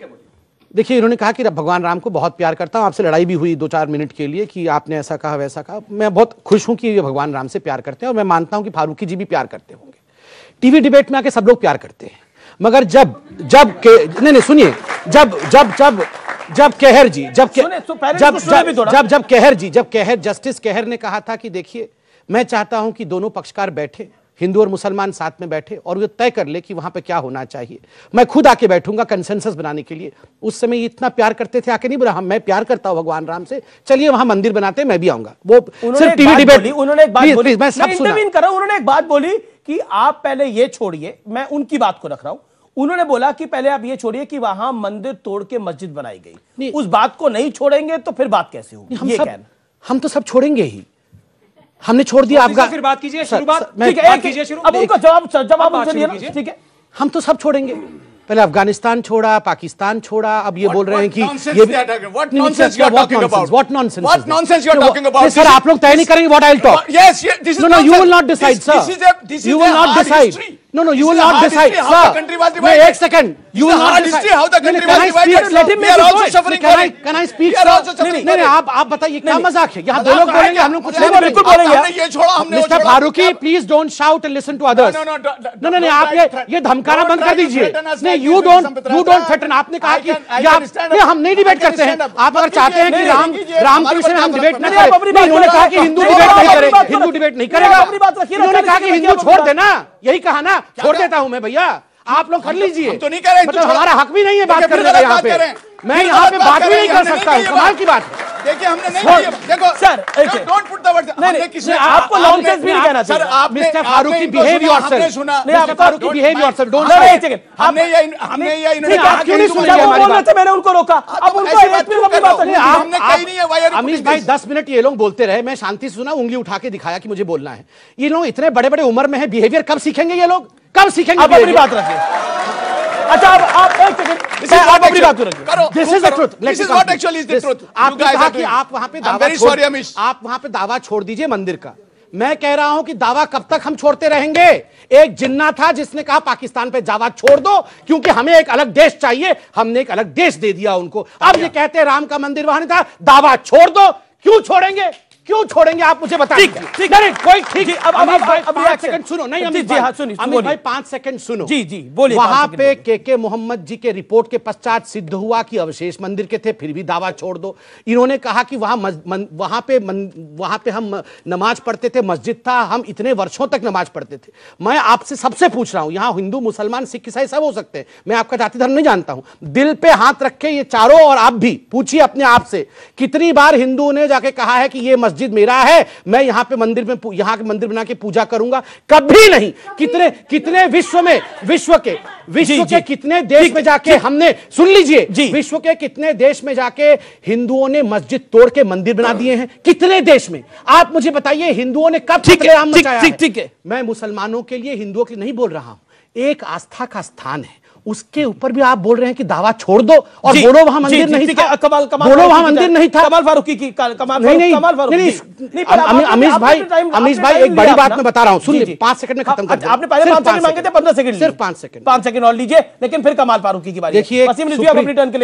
देखिए इन्होंने कहा कि भगवान राम को बहुत प्यार करता हूं। आपसे लड़ाई भी हुई 2-4 मिनट के लिए कि आपने ऐसा कहा वैसा कहा। मैं बहुत खुश हूं कि ये भगवान राम से प्यार करते हैं और मैं मानता हूं कि फारूकी जी भी प्यार करते होंगे। टीवी डिबेट में आके सब लोग प्यार करते हैं, मगर नहीं सुनिए, जब कहर जी, जब जस्टिस कहर ने कहा था कि देखिए मैं चाहता हूं कि दोनों पक्षकार बैठे, हिंदू और मुसलमान साथ में बैठे और ये तय कर ले कि वहां पे क्या होना चाहिए। मैं खुद आके बैठूंगा कंसेंसस बनाने के लिए। उस समय इतना प्यार करते थे, आके नहीं बोला हम मैं प्यार करता हूं भगवान राम से, चलिए वहां मंदिर बनाते हैं, मैं भी आऊंगा। वो सिर्फ टीवी डिबेट। उन्होंने एक बात बोली, मैं इंटरवीन कर रहा हूं, उन्होंने एक बात बोली कि आप पहले ये छोड़िए, मैं उनकी बात को रख रहा हूं। उन्होंने बोला कि पहले आप ये छोड़िए कि वहां मंदिर तोड़ के मस्जिद बनाई गई, उस बात को नहीं छोड़ेंगे तो फिर बात कैसे होगी? हम तो सब छोड़ेंगे ही, हमने छोड़ दिया। आपका फिर बात कीजिए, शुरुआत कीजिए शुरू। अब उनका जवाब उनसे दिया ना, ठीक है हम तो सब छोड़ेंगे। पहले अफगानिस्तान छोड़ा, पाकिस्तान छोड़ा, अब ये बोल रहे हैं कि what nonsense you are talking about? What nonsense you are talking about? Sir आप लोग तय नहीं करेंगे what I will talk. Yes, this is no, you will not decide sir, you will not decide. No, you will not decide, sir. Wait, एक second. You will not decide. How the country was divided? Let him We are also suffering for it. Can I speak? We are also suffering for it. आप बताइए क्या मजाक है? यहाँ दो लोग बोलेंगे, हम लोग कुछ नहीं बोलेंगे। बिल्कुल बोलेंगे। हमने ये छोड़ा, हमने वो Mr. छोड़ा। Farooqui, please don't shout and listen to others. No, आप ये धमकाना बंद कर दीजिए। नहीं, you don't threaten. आपने कहा कि नहीं, हम नहीं डिबेट करते हैं। आप अगर चाहते हैं कि राम के विषय में हम डिबेट न करें, इन्होंने कहा कि हिंदू डिबेट नहीं करेगा, हिंदू डिबेट नहीं करेगा। इन्होंने कहा कि हिंदू छोड़ देना, यही कहा ना, छोड़ देता हूं मैं भैया, आप लोग कर लीजिए। तो नहीं करें, मतलब हमारा हक भी नहीं है बात करने का यहाँ पे, मैं यहाँ पे बात भी नहीं कर सकता हूँ, कमाल की बात है। देखिए हमने नहीं, देखो sir, don't put the words, हमने किसी आपको नॉनसेंस भी नहीं कहना चाहिए। सर, आपने मिस्टर फारूकी बिहेव योरसेल्फ, आपने सुना, mister Farooqui behave yourself, don't हमने ये इन्होंने आप क्यों नहीं सुन रहे हमारी बात? मैंने उनको रोका, अब उनको एक मिनट अपनी बात रखिए। हमने कही नहीं है। वाई आर अमीश भाई 10 मिनट ये लोग बोलते रहे, मैं शांति से सुना, उंगली उठा के दिखाया कि मुझे बोलना है। ये लोग इतने बड़े बड़े उम्र में है, बिहेवियर कब सीखेंगे ये लोग, कब सीखेंगे? आप अपनी बात रखिए। अच्छा आप एक सेकंड, आप अपनी बात रखिए। This is the truth, this is what actually is the truth. आपने कहा कि आप वहां पे दावा छोड़ दीजिए मंदिर का। मैं कह रहा हूं कि दावा कब तक हम छोड़ते रहेंगे? एक जिन्ना था जिसने कहा पाकिस्तान पे दावा छोड़ दो क्योंकि हमें एक अलग देश चाहिए, हमने एक अलग देश दे दिया उनको। अब ये कहते हैं राम का मंदिर वहां नहीं था, दावा छोड़ दो। क्यों छोड़ेंगे, क्यों छोड़ेंगे आप मुझे बताइए। ठीक है कोई ठीक है। अब अमीश भाई 5 सेकंड सुनो। नहीं अमीश भाई 5 सेकंड सुनो। जी बोलिए। वहां पे के मोहम्मद जी के रिपोर्ट के पश्चात सिद्ध हुआ कि अवशेष मंदिर के थे, फिर भी दावा छोड़ दो। इन्होंने कहा कि वहां पे हम नमाज पढ़ते थे, मस्जिद था, हम इतने वर्षों तक नमाज पढ़ते थे। मैं आपसे सबसे पूछ रहा हूं, यहां हिंदू मुसलमान सिख ईसाई सब हो सकते हैं, मैं आपका जाति धर्म नहीं जानता हूं। दिल पे हाथ रखे ये चारों, और आप भी पूछिए अपने आप से, कितनी बार हिंदू ने जाके कहा है कि ये मस्जिद मेरा है, मैं यहां पे मंदिर में यहां के मंदिर बना के पूजा करूंगा? कभी नहीं। कितने विश्व के कितने देश में जाके हमने, सुन लीजिए, विश्व के कितने देश में जाके हिंदुओं ने मस्जिद तोड़ के मंदिर बना दिए हैं? कितने देश में? आप मुझे बताइए, हिंदुओं ने कब कत्लेआम मचाया है? ठीक है, मैं मुसलमानों के लिए, हिंदुओं के लिए नहीं बोल रहा हूं। एक आस्था का स्थान है, उसके ऊपर भी आप बोल रहे हैं कि दावा छोड़ दो, और बोलो वहां मंदिर नहीं था। बोलो वहां मंदिर नहीं था। कमाल फारूकी की अमीश भाई एक बड़ी बात मैं बता रहा हूं, सुन लीजिए, 5 सेकंड में खत्म कर। आपने पहले 5 सेकंड मांगे थे, 15 सेकंड, सिर्फ 5 सेकंड, 5 सेकंड और लीजिए, लेकिन फिर कमाल फारूकी की बारी। देखिए,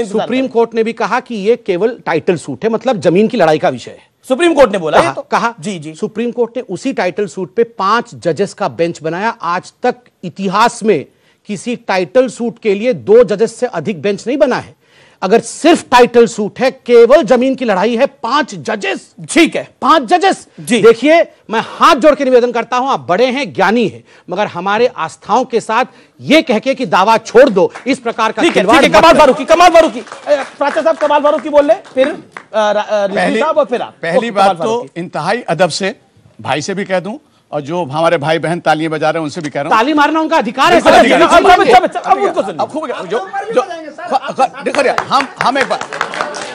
सुप्रीम कोर्ट ने भी कहा कि ये केवल टाइटल सूट है, मतलब जमीन की लड़ाई का विषय है। सुप्रीम कोर्ट ने बोला कहा जी। सुप्रीम कोर्ट ने उसी टाइटल सूट पे 5 जजेस का बेंच बनाया। आज तक इतिहास में किसी टाइटल सूट के लिए 2 जजेस से अधिक बेंच नहीं बना है। अगर सिर्फ टाइटल सूट है, केवल जमीन की लड़ाई है, 5 जजेस, ठीक है, 5 जजेस। देखिए, मैं हाथ जोड़ के निवेदन करता हूं, आप बड़े हैं, ज्ञानी हैं, मगर हमारे आस्थाओं के साथ ये कह के कि दावा छोड़ दो, इस प्रकार का खिलवाड़। कमाल फारूकी प्राचा साहब, कमाल फारूकी बोल रहे, फिर रिजवी साहब, और फिर आप। पहली बात तो इंतहाई अदब से भाई से भी कह दूं, और जो हमारे भाई बहन तालियां बजा रहे हैं उनसे भी कह रहा हूं, ताली मारना उनका अधिकार है। हम एक बार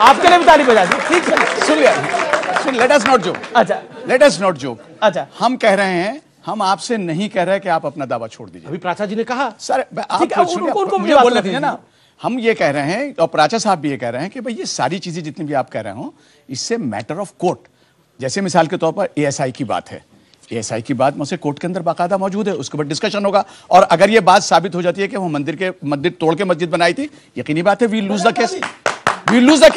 आपके लिए भी ताली बजा दी, ठीक है। सुनिए, लेट अस नॉट जोक। अच्छा, लेट अस नॉट जोक। अच्छा, हम कह रहे हैं, हम आपसे नहीं कह रहे कि आप अपना दावा छोड़ दीजिए। अभी प्राचा जी ने कहा, सर आप मुझे बोलने दीजिए ना। हम ये कह रहे हैं, और प्राचा साहब भी ये कह रहे हैं कि भाई ये सारी चीजें जितनी भी आप कह रहे हो, इससे मैटर ऑफ कोर्ट, जैसे मिसाल के तौर पर एएसआई की बात है, एएसआई की बात मुझसे कोर्ट के अंदर बाकायदा मौजूद है, उसके बाद डिस्कशन होगा, और अगर ये बात साबित हो जाती है कि वो मंदिर तोड़ के मस्जिद बनाई थी, यकीनी बात है we lose the case, we lose the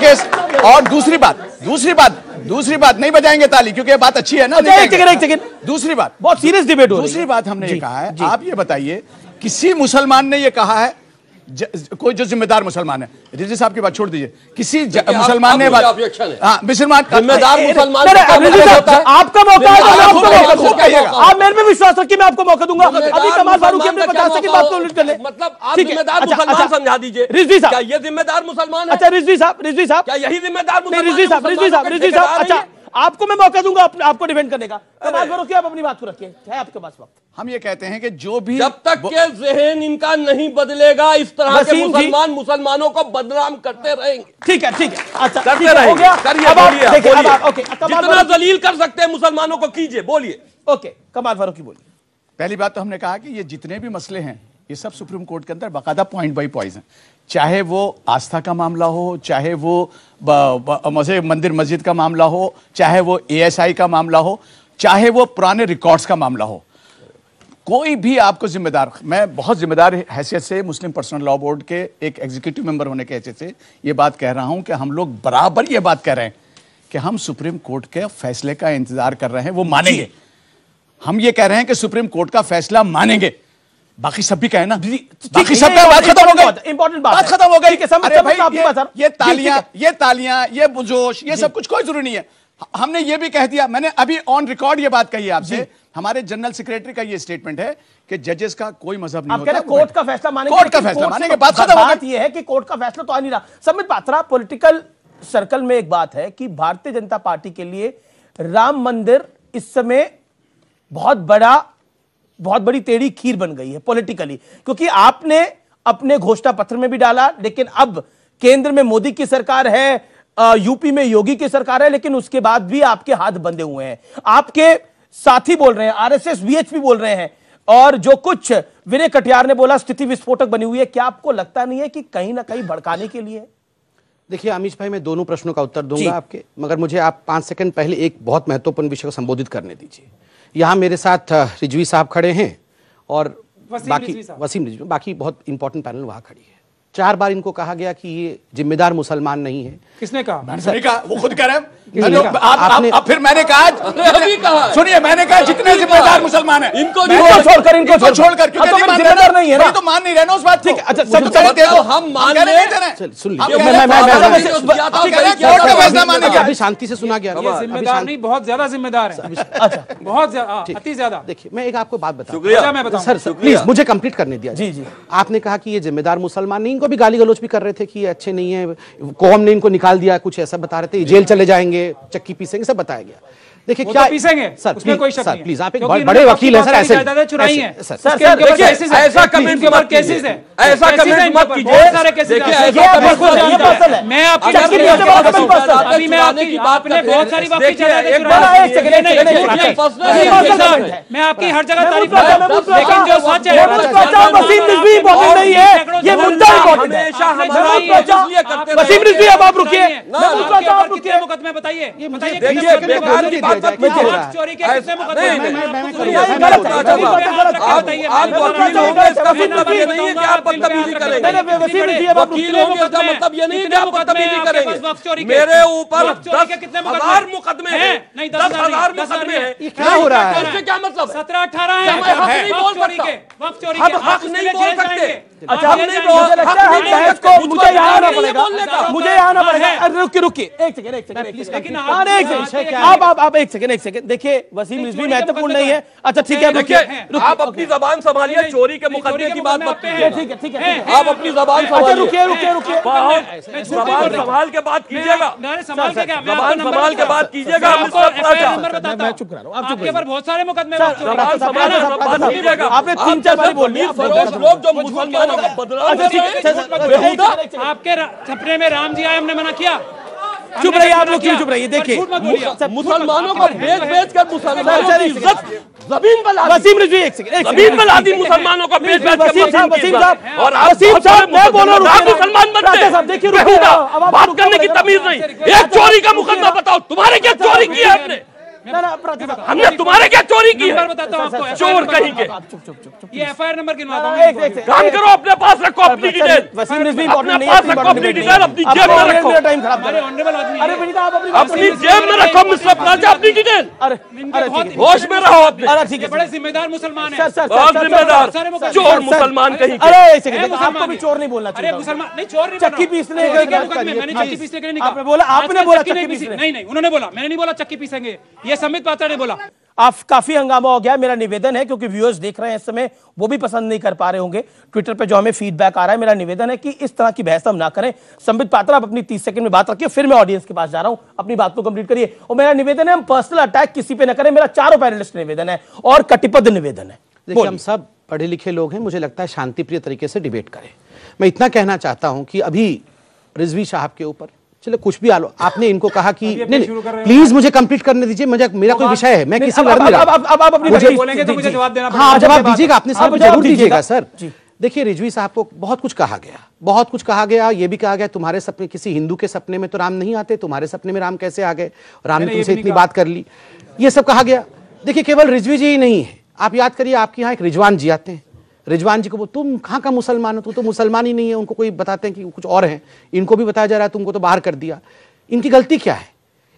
case. और दूसरी बात नहीं बजाएंगे ताली, क्योंकि ये बात अच्छी है ना। दूसरी बात, बहुत सीरियस डिबेट हो रही है। दूसरी बात हमने ये कहा है, आप ये बताइए, किसी मुसलमान ने ये कहा है, कोई जो जिम्मेदार मुसलमान है, रिजवी साहब की बात छोड़ दीजिए, किसी मुसलमान ने बात, मुसलमान जिम्मेदार मुसलमान, आपका मौका है, आप मेरे में विश्वास रखिए, मैं आपको मौका दूंगा। अभी कमाल फारूकी अपने 50 सेकंड बात कंप्लीट कर ले। मतलब आप जिम्मेदार मुसलमान समझा दीजिए। रिजवी साहब, क्या ये जिम्मेदार मुसलमान है? अच्छा रिजवी साहब, क्या यही जिम्मेदार मुसलमान? रिजवी साहब, अच्छा आपको मैं मौका दूंगा आपको डिफेंड करने का। कमाल फारूकी, आप अपनी बात को रखिए, है आपके पास वक्त। हम ये कहते हैं कि जो भी, जब तक के ज़हन इनका नहीं बदलेगा, इस तरह के मुसलमान मुसलमानों को बदनाम करते रहेंगे। ठीक है, अच्छा करते रहेंगे। जितना जलील कर सकते हैं मुसलमानों को कीजिए, बोलिए। ओके, कमाल फारूकी बोलिए। पहली बात तो हमने कहा कि ये जितने भी मसले हैं, ये सब सुप्रीम कोर्ट के अंदर बाकायदा पॉइंट बाई पॉइंट हैं, चाहे वो आस्था का मामला हो, चाहे वो मंदिर मस्जिद का मामला हो, चाहे वो एएसआई का मामला हो, चाहे वो पुराने रिकॉर्ड्स का मामला हो। कोई भी आपको जिम्मेदार, मैं बहुत जिम्मेदार हैसियत से मुस्लिम पर्सनल लॉ बोर्ड के एक एग्जीक्यूटिव मेंबर होने के हैसियत से ये बात कह रहा हूं कि हम लोग बराबर ये बात कह रहे हैं कि हम सुप्रीम कोर्ट के फैसले का इंतजार कर रहे हैं, वो मानेंगे। हम ये कह रहे हैं कि सुप्रीम कोर्ट का फैसला मानेंगे, बाकी सब भी कहे ना, बाकी सब का बात खत्म हो गई, इंपॉर्टेंट बात खत्म हो गई। अरे भाई ये तालियां, ये बुजोश, ये सब कुछ कोई जरूरी नहीं है। हमने ये भी कह दिया, मैंने अभी ऑन रिकॉर्ड ये बात कही है आपसे, हमारे जनरल सेक्रेटरी का ये स्टेटमेंट है कि जजेस का कोई मजहब नहीं होता। कोर्ट का फैसला मानेंगे, कोर्ट का फैसला मानेंगे, बात खत्म हो गई। ये है कि कोर्ट का फैसला तो आ नहीं रहा। संबित पात्रा, पॉलिटिकल सर्कल में एक बात है कि भारतीय जनता पार्टी के लिए राम मंदिर इस समय बहुत बड़ी टेढ़ी खीर बन गई है पॉलिटिकली, क्योंकि आपने अपने घोषणा पत्र में भी डाला, लेकिन अब केंद्र में मोदी की सरकार है, यूपी में योगी की सरकार है, लेकिन उसके बाद भी आपके हाथ बंधे हुए हैं। आपके साथी बोल रहे हैं, आरएसएस वीएचपी बोल रहे हैं, और जो कुछ विनय कटियार ने बोला स्थिति विस्फोटक बनी हुई है। क्या आपको लगता नहीं है कि कहीं ना कहीं भड़काने के लिए? देखिए अमीश भाई, मैं दोनों प्रश्नों का उत्तर दूंगा आपके, मगर मुझे आप 5 सेकंड पहले एक बहुत महत्वपूर्ण विषय को संबोधित करने दीजिए। यहाँ मेरे साथ रिजवी साहब खड़े हैं और वसीम रिजवी, बाकी बहुत इंपॉर्टेंट पैनल वहां खड़ी है। 4 बार इनको कहा गया कि ये जिम्मेदार मुसलमान नहीं है। किसने कहा? मैंने कहा, वो खुद कह रहे हैं। आप फिर मैंने कहा, सुनिए, मैंने कहा जितने जिम्मेदार मुसलमान हैं इनको छोड़कर जिम्मेदार नहीं है ना, तो मान नहीं रहे ना उस बात को। अच्छा, सब हम मान रहे हैं। सुन लीजिए, अभी शांति से सुना गया। जिम्मेदार नहीं, बहुत ज्यादा जिम्मेदार है। अच्छा, बहुत ज्यादा, अति ज्यादा। देखिए, मैं एक आपको बात बताऊं सर, प्लीज मुझे कंप्लीट करने दिया। जी जी, आपने कहा कि ये जिम्मेदार मुसलमान नहीं, इनको भी गाली गलौज भी कर रहे थे कि ये अच्छे नहीं है, कौम ने इनको निकाल दिया, कुछ ऐसा बता रहे थे, जेल चले जाएंगे, चक्की पीसेंगे, सब बताया गया। देखिए क्या पीसेंगे सर, उसमें कोई शक नहीं। प्लीज आप एक बड़े वकील हैं सर, ऐसे चुराई है सर, देखिए ऐसा कमेंट मत केसेस है, ऐसा कमेंट मत कीजिए, बहुत सारे केसेस हैं। मैं आपकी अभी मैं आपकी आपने बहुत सारी वाकई मैं आपकी हर जगह तारीफ कर रहा हूं, लेकिन जो सच है वसीम रिजवी इंपॉर्टेंट नहीं है, ये मुद्दा इंपॉर्टेंट है। वसीम रिजवी, अब आप रुकिए, कितने मुकदमे बताइए, ये बताइए बेकार की बात मत कीजिए। चोरी के कितने मुकदमे आप वकील होंगे इसका मतलब ये नहीं है कि आप बदतमीजी करेंगे। वकील होंगे इसका मतलब ये नहीं है कि आप बदतमीजी करेंगे। मेरे ऊपर 10,000 मुकदमे हैं, 10,000 मुकदमे हैं। ये क्या हो रहा है? इससे क्या मतलब? 17-18 है। मैं हक नहीं बोल सकता, वक्फ चोरी हम हक नहीं बोल सकते। अच्छा, मुझे लगता है बहस को मुझे यहाँ आना पड़ेगा, मुझे यहाँ आना पड़ेगा। रुकिए एक सेकंड लेकिन आप एक सेकंड देखिए, वसीम रिजवी महत्वपूर्ण नहीं है। अच्छा ठीक है, देखिए आप अपनी जबान संभालिए, चोरी के मुकदमे की बात मत कीजिए। ठीक है, आप अपनी जबान संभालिए। रुकिए, जबान संभाल के बात कीजिएगा, जबान संभाल के बात कीजिएगा। मैं चुप रहा हूँ, आप चुप आपके ऊपर बहुत सारे मुकदमे जबान संभाल के बात कीजिएगा। आपने 3-4 बार बोल दिया। लोग जो मुसलमानों का बदनाम कर रहे हैं, आपके सपने में राम जी आए, हमने मना किया। चुप रहिए आप लोग, क्यों चुप रहिए? देखिए मुसलमानों को बेच कर मुसलमानों की इज्जत जमीन पर ला दी। वसीम रिजवी एक सेकंड, जमीन पर ला दी मुसलमानों को बेच कर वसीम साहब और वसीम साहब मैं बोल रहा हूं, मुसलमान बनते। देखिए बात करने की तमीज नहीं। एक चोरी का मुकदमा बताओ, तुम्हारे क्या चोरी की है हमने? हमने तुम्हारे क्या चोरी की है? बताता हूं आपको, चोर कहीं के। ये एफआईआर नंबर गिनवाता हूं। काम करो, अपने पास रखो अपनी डिटेल, वसीम रिजवी अपने पास रखो अपनी डिटेल, अपनी जेब में रखो। हमारे ऑनरेबल आदमी, अरे बेटा आप अपनी जेब में रखो मिस्टर प्लाजा अपनी डिटेल। होश में रहो अपने। अरे ठीक है, बड़े जिम्मेदार मुसलमान है, बहुत जिम्मेदार चोर मुसलमान कहीं के। अरे एक सेकंड, आपको भी चोर नहीं बोलना चाहिए। अरे मुसलमान नहीं, चोर नहीं, चक्की पीसने मैंने चक्की पीसने के लिए नहीं कहा। आपने बोला चक्की पीसने। नहीं, उन्होंने बोला, मैंने नहीं बोला चक्की पीसेंगे, ये संबित पात्रा ने बोला। आप काफी हंगामा हो गया। मेरा निवेदन है, क्योंकि व्यूअर्स देख रहे हैं इस समय, वो भी पसंद नहीं कर पा रहे होंगे ट्विटर पे जो हमें फीडबैक आ रहा है, मेरा निवेदन है कि इस तरह की बहस हम ना करें। संबित पात्रा, आप अपनी 30 सेकंड में बात रखिए, फिर मैं ऑडियंस के पास जा रहा हूं, अपनी बात को कंप्लीट करिए। और मेरा निवेदन है, हम पर्सनल अटैक किसी पे ना करें। मेरा चारों पैनलिस्ट निवेदन है और कटिबद्ध निवेदन है। देखिए, हम सब पढ़े लिखे लोग हैं, मुझे लगता है शांतिप्रिय तरीके से डिबेट करें। मैं इतना कहना चाहता हूं कि अभी रिजवी साहब के ऊपर चलो कुछ भी आलो, आपने इनको कहा कि नहीं, प्लीज मुझे कंप्लीट करने दीजिए, मेरा कोई विषय है, मैं किसी लड़ नहीं रहा। अब मुझे बोलेंगे तो मुझे जवाब देना पड़ेगा। हाँ, जवाब दीजिएगा, अपने सवाल जरूर दीजिएगा सर। देखिए, रिजवी साहब को बहुत कुछ कहा गया, ये भी कहा गया तुम्हारे सपने, किसी हिंदू के सपने में तो राम नहीं आते, तुम्हारे सपने में राम कैसे आ गए, राम ने तुमसे इतनी बात कर ली, ये सब कहा गया। देखिए, केवल रिजवी जी ही नहीं है, आप याद करिए, आपके यहाँ एक रिजवान जी आते हैं, रिजवान जी को तुम कहाँ का मुसलमान हो, तो मुसलमान ही नहीं है, उनको कोई बताते हैं कि कुछ और हैं, इनको भी बताया जा रहा है तुमको तो बाहर कर दिया। इनकी गलती क्या है?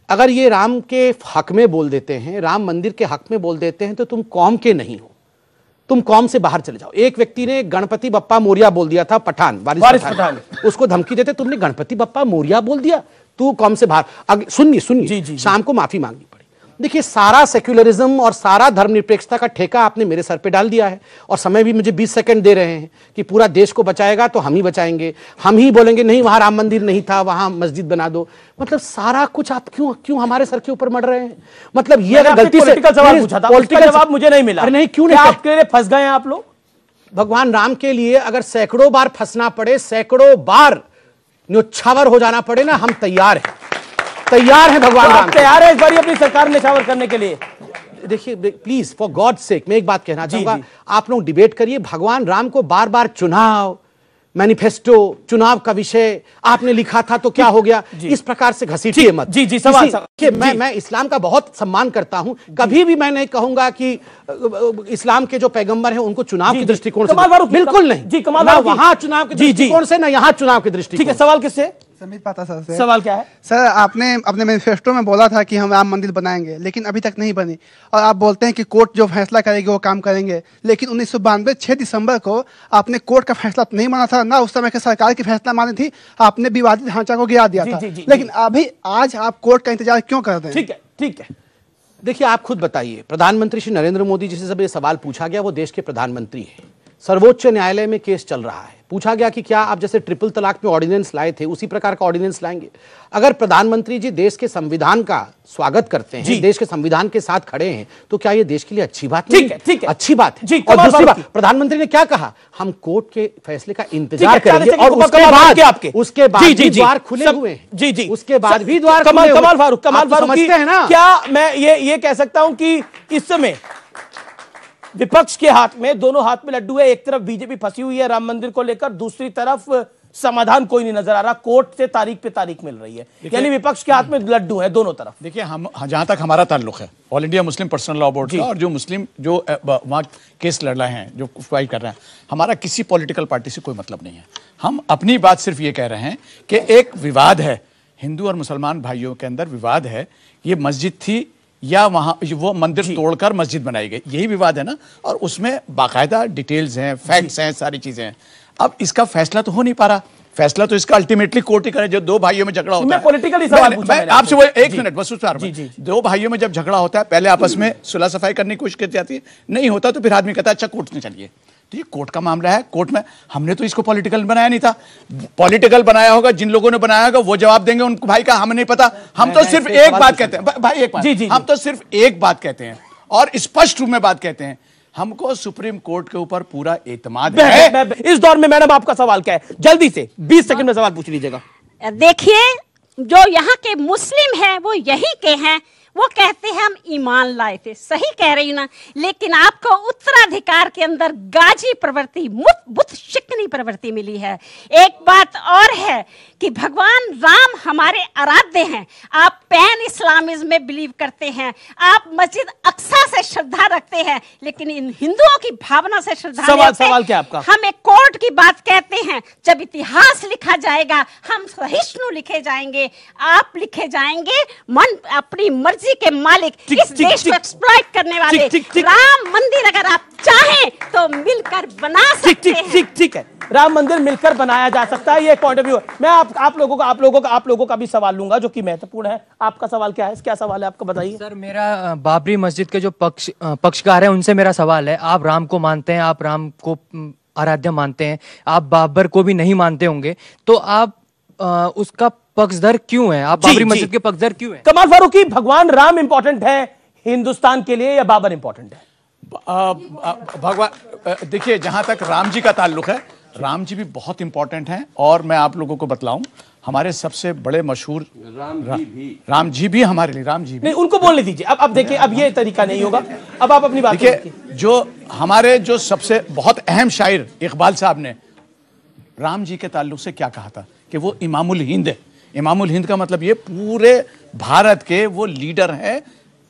अगर ये राम के हक में बोल देते हैं, राम मंदिर के हक में बोल देते हैं, तो तुम कौम के नहीं हो, तुम कौम से बाहर चले जाओ। एक व्यक्ति ने गणपति बप्पा मोरिया बोल दिया था, पठान, वारिस पठान, उसको धमकी देते, तुमने गणपति बप्पा मोरिया बोल दिया, तू कौम से बाहर। सुनिए, शाम को माफी मांगनी पड़ी। देखिए, सारा सेक्युलरिज्म और सारा धर्मनिरपेक्षता का ठेका आपने मेरे सर पे डाल दिया है, और समय भी मुझे 20 सेकंड दे रहे हैं कि पूरा देश को बचाएगा तो हम ही बचाएंगे, हम ही बोलेंगे नहीं वहां राम मंदिर नहीं था, वहां मस्जिद बना दो। मतलब सारा कुछ आप क्यों हमारे सर के ऊपर मर रहे हैं? मतलब ये अगर गलती से सवाल पूछा था, उसका जवाब मुझे नहीं मिला। नहीं, क्यों नहीं? आपके लिए फंस गए हैं आप लोग? भगवान राम के लिए अगर सैकड़ों बार फंसना पड़े, सैकड़ों बार न्योछावर हो जाना पड़े ना, हम तैयार हैं, तैयार हैं भगवान राम। तैयार है इस बार अपनी सरकार निछावर करने के लिए? देखिए प्लीज, फॉर गॉड सेक, मैं एक बात कहना चाहूंगा, आप लोग डिबेट करिए। भगवान राम को बार बार चुनाव, मैनिफेस्टो, चुनाव का विषय आपने लिखा था तो क्या हो गया, इस प्रकार से घसीटिए मत। जी सवाल। मैं इस्लाम का बहुत सम्मान करता हूं, कभी भी मैं नहीं कहूंगा कि इस्लाम के जो पैगंबर हैं उनको चुनाव के दृष्टिकोण से, बिल्कुल नहीं जी, ना वहां चुनाव के दृष्टिकोण से, ना यहाँ चुनाव के दृष्टिकोण। ठीक है, सवाल किससे? समीर पात्रा सर से। सवाल क्या है? सर, आपने अपने मैनिफेस्टो में बोला था कि हम राम मंदिर बनाएंगे, लेकिन अभी तक नहीं बनी, और आप बोलते हैं कि कोर्ट जो फैसला करेगी वो काम करेंगे, लेकिन 1992 6 दिसंबर को आपने कोर्ट का फैसला नहीं माना था, ना उस समय के सरकार की फैसला मानी थी, आपने विवादित ढांचा को गिरा दिया था, लेकिन अभी आज आप कोर्ट का इंतजार क्यों करते हैं? ठीक है। देखिए, आप खुद बताइए, प्रधानमंत्री श्री नरेंद्र मोदी जी से जब ये सवाल पूछा गया, वो देश के प्रधानमंत्री हैं, सर्वोच्च न्यायालय में केस चल रहा है, पूछा गया कि क्या आप जैसे ट्रिपल तलाक में ऑर्डिनेंस लाए थे उसी प्रकार का ऑर्डिनेंस लाएंगे? अगर प्रधानमंत्री जी देश के संविधान का स्वागत करते हैं, देश के संविधान के साथ खड़े हैं, तो क्या ये देश के लिए अच्छी बात नहीं है? ठीक है, अच्छी बात है। और दूसरी बात, प्रधानमंत्री ने क्या कहा, हम कोर्ट के फैसले का इंतजार करेंगे, और उसके बाद भी द्वार खुले हुए हैं। जी, उसके बाद भी द्वार खुले हुए हैं। कमाल फारूक समझते हैं ना? क्या मैं ये कह सकता हूं कि इस समय विपक्ष के हाथ में, दोनों हाथ में लड्डू है, एक तरफ बीजेपी फंसी हुई है राम मंदिर को लेकर, दूसरी तरफ समाधान कोई नहीं नजर आ रहा, कोर्ट से तारीख पे तारीख मिल रही है, यानी विपक्ष के हाथ में लड्डू है दोनों तरफ। देखिए, हम जहां तक हमारा ताल्लुक है all India Muslim personal law board का, और जो मुस्लिम जो वहां केस लड़ रहे हैं, जो फाइट कर रहे हैं, हमारा किसी पॉलिटिकल पार्टी से कोई मतलब नहीं है। हम अपनी बात सिर्फ ये कह रहे हैं कि एक विवाद है, हिंदू और मुसलमान भाइयों के अंदर विवाद है, ये मस्जिद थी या वहां वो मंदिर तोड़कर मस्जिद बनाई गई, यही विवाद है ना, और उसमें बाकायदा डिटेल्स हैं, फैक्ट्स हैं, सारी चीजें हैं। अब इसका फैसला तो हो नहीं पा रहा, फैसला तो इसका अल्टीमेटली कोर्ट ही करे। जो दो भाइयों में झगड़ा होता है, पॉलिटिकली सवाल पूछा मैं आपसे, वो एक मिनट बस, दो भाइयों में जब झगड़ा होता है, पहले आपस में सुलह सफाई करने की कोशिश की जाती है, नहीं होता तो फिर आदमी कहता है अच्छा कोर्ट में चलिए। तो ये कोर्ट का मामला है, कोर्ट में, हमने तो इसको पॉलिटिकल बनाया नहीं था, पॉलिटिकल बनाया होगा जिन लोगों ने बनाया होगा वो जवाब देंगे उनको, भाई का हमें नहीं पता, हम तो सिर्फ एक बात कहते हैं, भाई एक बात, हम तो सिर्फ एक बात कहते हैं और स्पष्ट रूप में बात कहते हैं, हमको सुप्रीम कोर्ट के ऊपर पूरा एतमाद है। इस दौर में मैडम आपका सवाल क्या है? जल्दी से 20 सेकंड में सवाल पूछ लीजिएगा। देखिए, जो यहाँ के मुस्लिम हैं वो यही के हैं, वो कहते हैं हम ईमान लाए थे, सही कह रही हूं ना, लेकिन आपको उत्तराधिकार के अंदर गाजी प्रवृत्ति, बुत शिकनी प्रवृत्ति मिली है। एक बात और है कि भगवान राम हमारे आराध्य हैं, आप पैन इस्लामिज्म में बिलीव करते हैं, आप मस्जिद अक्सा से श्रद्धा रखते हैं, लेकिन इन हिंदुओं की भावना से श्रद्धा सवाल क्या आपका? हम एक कोर्ट की बात कहते हैं, जब इतिहास लिखा जाएगा हम सहिष्णु लिखे जाएंगे, आप लिखे जाएंगे मन अपनी मर्जी के मालिक, इस देश को एक्सप्लॉइट करने वाले। राम मंदिर अगर आप चाहें तो मिलकर बना सकते हैं। ठीक है, राम मंदिर मिलकर बनाया जा सकता है, ये पॉइंट ऑफ व्यू। मैं आप लोगों का भी सवाल लूंगा जो कि महत्वपूर्ण है। आपका सवाल क्या है? क्या सवाल है आपका, बताइए। सर, मेरा बाबरी मस्जिद के जो पक्षकार है उनसे मेरा सवाल है, आप राम को मानते हैं, आप राम को आराध्य मानते हैं, आप बाबर को भी नहीं मानते होंगे, तो आप उसका पक्षधर क्यों है? आप बाबरी मस्जिद के पक्षधर क्यों हैं? कमाल फारूकी, भगवान राम इंपॉर्टेंट है हिंदुस्तान के लिए या बाबर इंपॉर्टेंट है? भगवान, देखिए, जहां तक राम जी का ताल्लुक है, राम जी भी बहुत इंपॉर्टेंट हैं, और मैं आप लोगों को बतलाऊं, हमारे सबसे बड़े मशहूर राम जी भी हमारे लिए, राम जी भी नहीं, उनको बोलने दीजिए। अब देखिए, अब ये तरीका नहीं होगा, अब आप अपनी बात देखिए। जो हमारे जो सबसे बहुत अहम शायर इकबाल साहब ने राम जी के ताल्लुक से क्या कहा था कि वो इमामुल हिंद है। इमामुल हिंद का मतलब ये पूरे भारत के वो लीडर हैं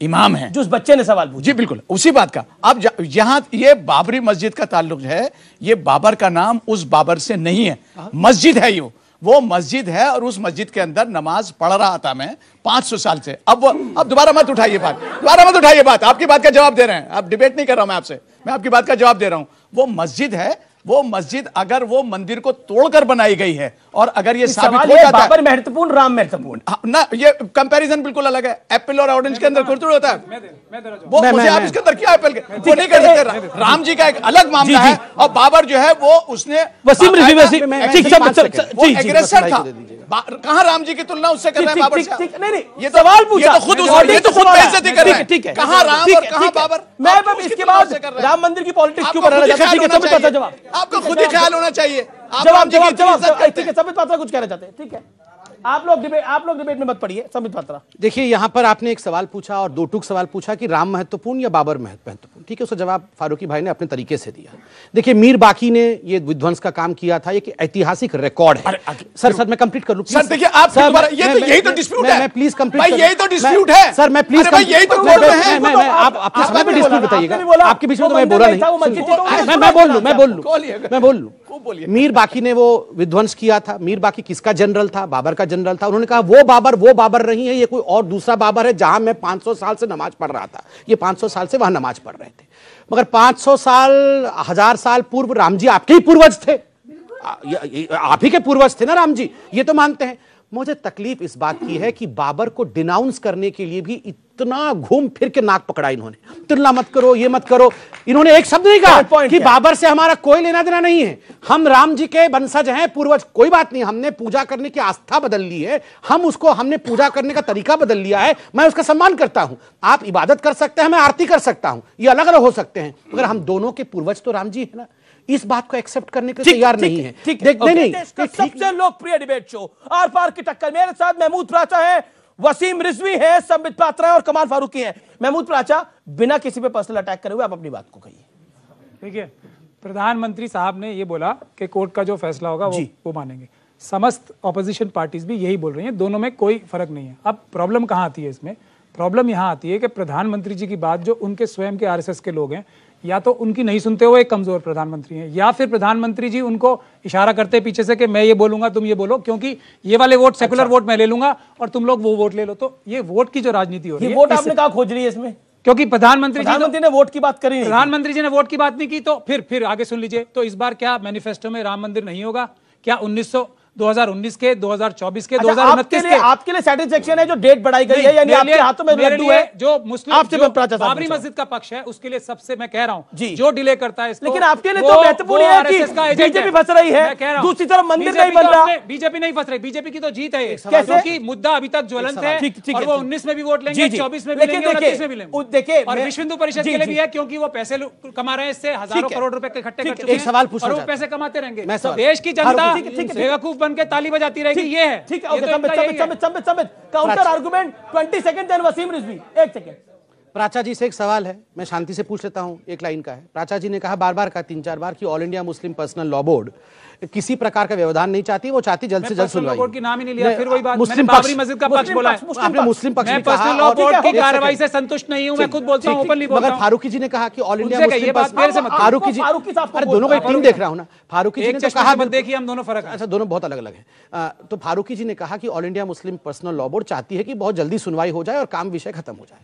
इमाम हैं, जो उस बच्चे ने सवाल पूछा। जी बिल्कुल उसी बात का। अब यहां ये बाबरी मस्जिद का ताल्लुक है, ये बाबर का नाम उस बाबर से नहीं है, मस्जिद है, वो मस्जिद है और उस मस्जिद के अंदर नमाज पढ़ रहा था मैं 500 साल से। अब दोबारा मत उठाइए बात, आपकी बात का जवाब दे रहे हैं, आप डिबेट नहीं कर रहा हूं मैं आपसे, मैं आपकी बात का जवाब दे रहा हूं। वो मस्जिद है, वो मस्जिद अगर वो मंदिर को तोड़कर बनाई गई है और अगर ये साबित हो जाता है, बाबर महत्वपूर्ण, राम महत्वपूर्ण ना, ये कंपैरिजन बिल्कुल अलग है। एप्पल और ऑरेंज के अंदर कुरतुड़ होता है, वो मुझे आप इसके अंदर क्या एप्पल के वो नहीं कर सकते। राम जी का एक अलग मामला है और बाबर जो है वो उसने वसीम रिजवी वो एग्रेसर था। कहां राम जी की तुलना उससे कर रहे हैं बाबर से? नहीं, ये सवाल पूछा, ये तो खुद बेइज्जती कर रहे हैं। कहां राम और कहां बाबर? मैं इसके बाद राम मंदिर की पॉलिटिक्स क्यों बढ़ाना चाहता हूं? ठीक है, समझ पाता जवाब, आपको खुद ही ख्याल होना चाहिए। जवाब ठीक है, समझ पात्रा कुछ कहना चाहते हैं, ठीक है। आप लोग डिबेट में मत पड़िए, समझ पात्रा। देखिए यहां पर आपने एक सवाल पूछा और दो टूक सवाल पूछा कि राम महत्वपूर्ण या बाबर महत्वपूर्ण। ठीक है, उसका जवाब फारूकी भाई ने अपने तरीके से दिया। देखिए मीर बाकी ने ये विध्वंस का काम किया था, ये एक ऐतिहासिक रिकॉर्ड है। सर मैं कंप्लीट कर लूं सर? देखिए आप यही तो डिस्प्यूट है, मैं प्लीज कंप्लीट, यही तो डिस्प्यूट है सर। मैं प्लीज यही तो आप अपने समय पे डिस्प्यूट बताइएगा, आपके बीच में तो मैं बोला नहीं, मैं बोल लूं। मीर बाकी ने वो विध्वंस किया था। मीर बाकी किसका जनरल था? बाबर का जनरल था। उन्होंने कहा वो बाबर नहीं है, ये कोई और दूसरा बाबर है, जहां मैं 500 साल से नमाज पढ़ रहा था। ये 500 साल से वहां नमाज पढ़ रहे थे, मगर 500 साल 1000 साल पूर्व राम जी आपके ही पूर्वज थे, आप ही के पूर्वज थे ना राम जी, ये तो मानते हैं। मुझे तकलीफ इस बात की है कि बाबर को डिनाउंस करने के लिए भी इतना घूम फिर के नाक पकड़ा इन्होंने। तुलना मत करो, ये मत करो, इन्होंने एक शब्द नहीं कहा कि बाबर से हमारा कोई लेना देना नहीं है, हम राम जी के वंशज हैं, पूर्वज। कोई बात नहीं, हमने पूजा करने की आस्था बदल ली है, हमने पूजा करने का तरीका बदल लिया है, मैं उसका सम्मान करता हूं। आप इबादत कर सकते हैं, मैं आरती कर सकता हूं, ये अलग अलग हो सकते हैं, मगर हम दोनों के पूर्वज तो राम जी है ना। इस बात को एक्सेप्ट करने के लिए तैयार नहीं है। सबसे लोकप्रिय डिबेट शो आर पार की टक्कर, मेरे साथ महमूद प्राचा है, वसीम रिजवी है, संबित पात्रा है और कमाल फारूकी है। महमूद प्राचा, बिना किसी पे पर्सनल अटैक करे हुए आप अपनी बात को कहिए। देखिए, प्रधानमंत्री साहब ने ये बोला कि कोर्ट का जो फैसला होगा वो मानेंगे। समस्त ऑपोजिशन पार्टीज भी यही बोल रही हैं, दोनों में कोई फर्क नहीं है। अब प्रॉब्लम कहां आती है इसमें? प्रॉब्लम यहां आती है कि प्रधानमंत्री जी की बात जो उनके स्वयं के आरएसएस के लोग हैं, या तो उनकी नहीं सुनते हुए एक कमजोर प्रधानमंत्री हैं, या फिर प्रधानमंत्री जी उनको इशारा करते हैं पीछे से कि मैं ये बोलूंगा तुम ये बोलो, क्योंकि ये वाले वोट सेकुलर वोट मैं ले लूंगा और तुम लोग वो वोट ले लो। तो ये वोट की जो राजनीति हो रही है, वोट आपने कहा खोज रही है इसमें, क्योंकि प्रधानमंत्री ने वोट की बात करी, प्रधानमंत्री जी ने वोट की बात नहीं की। तो फिर आगे सुन लीजिए। तो इस बार क्या मैनिफेस्टो में राम मंदिर नहीं होगा? क्या 2019 के, 2024 के, 2029 के आपके लिए सैटिस्फैक्शन है जो डेट बढ़ाई गई है, यानी आपके हाथों में लड्डू है? जो मुस्लिम बाबरी मस्जिद का पक्ष है उसके लिए सबसे मैं कह रहा हूं जो डिले करता है इसको, लेकिन आपके लिए तो महत्वपूर्ण है कि बीजेपी फंस रही है, दूसरी तरफ मंदिर नहीं बन रहा। बीजेपी नहीं फंस रही, बीजेपी की तो जीत है, क्योंकि मुद्दा अभी तक ज्वलंत है और वो 19 में भी वोट लेंगे, 24 में भी लेंगे, 29 में भी लेंगे। देखिए, और विश्व हिंदू परिषद के लिए भी है, क्योंकि वो पैसे कमा रहे हैं, इससे हजारों करोड़ रुपए इकट्ठे कर चुके हैं और वो पैसे कमाते रहेंगे। देश की जनता बेवकूफ बन के ताली बजाती रहेगी, ये है। ठीक है, okay, Sambit counter argument 20 second, then Wasim Rizvi 1 second. Pracha ji से एक सवाल है, मैं शांति से पूछ लेता हूं, एक लाइन का है। प्राचा जी ने कहा बार-बार कहा 3-4 बार कि all India Muslim personal law board किसी प्रकार का व्यवधान नहीं चाहती, वो चाहती जल्द से जल्द सुनवाई। बोर्ड की नाम ही नहीं लिया, फिर वही बात, मैंने बाबरी मस्जिद का पक्ष बोला है, आपने मुस्लिम पक्ष मैं पर्सनल लॉ बोर्ड की कार्रवाई से संतुष्ट नहीं हूं, मैं खुद बोलता हूं, ओपनली बोलता हूं। मगर फारूकी जी ने कहा कि ऑल इंडिया मुस्लिम फारूकी जी, अरे दोनों को एक टीम देख रहा हूं ना। फारूकी जी ने तो कहा, देखिए हम दोनों फर्क, अच्छा दोनों बहुत अलग अलग हैं। तो फारूकी जी ने कहा कि all India Muslim personal law board चाहती है कि बहुत जल्दी सुनवाई हो जाए और काम विषय खत्म हो जाए।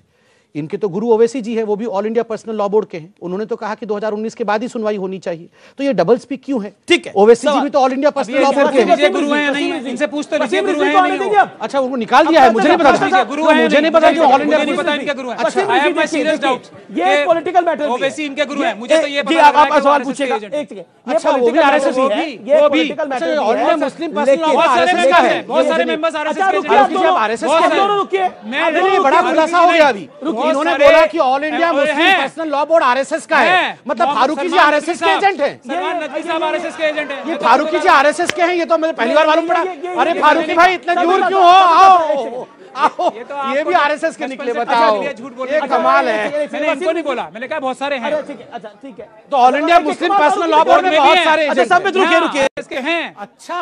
इनके तो गुरु ओवैसी जी है, वो भी all India personal law board के हैं, उन्होंने तो कहा कि 2019 के बाद ही सुनवाई होनी चाहिए। तो ये डबल स्पीक क्यों है? ठीक है, ओवैसी जी भी तो all India personal law board के हैं, गुरु हैं या नहीं है, इनसे पूछते रहिए, गुरु हैं या नहीं है। अच्छा, उनको निकाल दिया है, मुझे नहीं पता, गुरु हैं, मुझे नहीं पता कि ऑल इंडिया नहीं पता इनके गुरु हैं। अच्छा, I have my serious doubts, ये पॉलिटिकल मैटर है, ओवैसी इनके गुरु हैं, मुझे तो ये पता आप सवाल पूछिएगा। एक सेकंड, अच्छा वो भी आरएसएस है, ये पॉलिटिकल मैटर है, all India Muslim personal law बहुत सारे मेंबर्स आरएसएस के हैं, आरएसएस के दोनों रुकिए, ये बड़ा खुलासा हो गया अभी। इन्होंने बोला कि all India Muslim personal law board RSS का है, मतलब फारूकी जी आरएसएस के एजेंट हैं। सलमान नकवी साहब आरएसएस के एजेंट हैं। ये फारूकी जी आरएसएस के हैं, ये तो मुझे पहली बार मालूम पड़ा। अरे फारूकी भाई इतने दूर क्यों हो? आओ ये भी आरएसएस के निकले, बताओ, ये कमाल है। मैंने इनको नहीं बोला, मैंने कहा बहुत सारे हैं। अच्छा ठीक है, तो all India Muslim personal law board में बहुत सारे अच्छा सब में रुकिए इसके हैं। अच्छा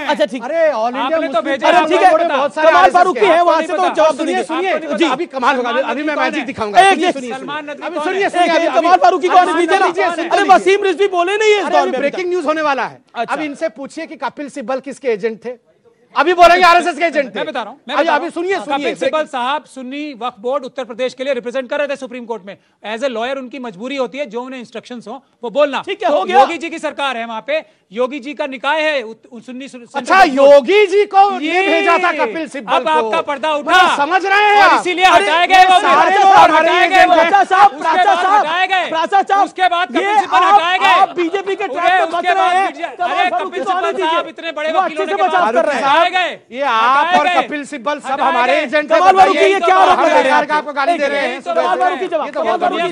अच्छा ठीक, अरे ऑल इंडिया आपने तो भेजा, अच्छा ठीक है, बहुत सारे कमाल फारूकी है वहां से, तो जवाब सुनिए सुनिए जी। अभी कमाल होगा, अभी मैं मैजिक दिखाऊंगा। सलमान नदवी अभी कौन है? सुनिए कमाल फारूकी को आने दीजिए ना। अरे वसीम रिजवी बोले नहीं है इस दौर में, ब्रेकिंग न्यूज होने वाला है। अब इनसे पूछिए कि कपिल सिब्बल किसके एजेंट थे। अभी बोलेंगे आरएसएस के एजेंट थे। मैं बता रहा हूं, अभी सुनिए कपिल सिब्बल साहब सुन्नी वक्फ बोर्ड उत्तर प्रदेश के लिए रिप्रेजेंट कर रहे थे सुप्रीम कोर्ट में। एज ए लॉयर उनकी मजबूरी होती है, जो उन्हें इंस्ट्रक्शंस हो वो बोलना। ठीक है, हो गया। योगी जी की सरकार है वहां पे, योगी जी का निकाय है सुन्नी। अच्छा, योगी जी को ये भेजा था कपिल सिब्बल को। अब आपका पर्दा उठा, समझ रहे हैं आप, इसीलिए हटाए गए वो सारे लोग हटाए गए। उसके बाद कपिल सिब्बल हटाए गए। आप बीजेपी के ट्रैप पे फंस रहे हैं। अरे कपिल सिब्बल साहब इतने बड़े वकीलों ने बचाव कर रहे हैं। ये आप और कपिल सिब्बल सब हमारे एजेंट हैं। कमाल फारूकी ये क्या आप आपको गाली दे रहे हैं। कमाल फारूकी जवाब, कमाल फारूकी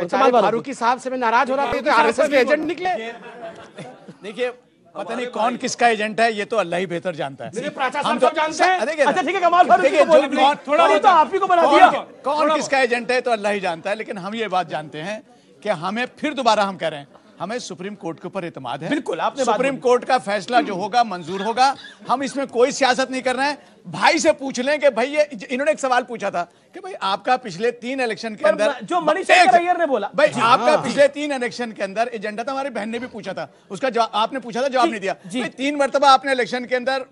कमाल फारूकी साहब से मैं नाराज हो रहा था, तो आरएसएस के एजेंट निकले। देखिए पता नहीं कौन किसका एजेंट है, ये तो अल्लाह ही बेहतर जानता है। हम तो जानते हैं। अच्छा ठीक है, कमाल फारूकी थोड़ा तो आप ही को बना दिया। कौन किसका एजेंट है तो अल्लाह ही जानता है, लेकिन हम ये बात जानते हैं कि हमें फिर दोबारा हम कह रहे हैं, हमें सुप्रीम कोर्ट के ऊपर एतमाद है। बिल्कुल, आपने सुप्रीम कोर्ट का फैसला जो होगा मंजूर होगा। हम इसमें कोई सियासत नहीं कर रहे हैं। भाई से पूछ लें कि भाई ये, इन्होंने एक सवाल पूछा था कि भाई आपका पिछले 3 इलेक्शन के अंदर, जो मनीषशंकर अय्यर ने बोला भाई आपका पिछले 3 इलेक्शन के अंदर एजेंडा था। हमारी बहन ने भी पूछा था, उसका जवाब आपने पूछा था, जवाब नहीं दिया। 3 मरतबा आपने इलेक्शन के अंदर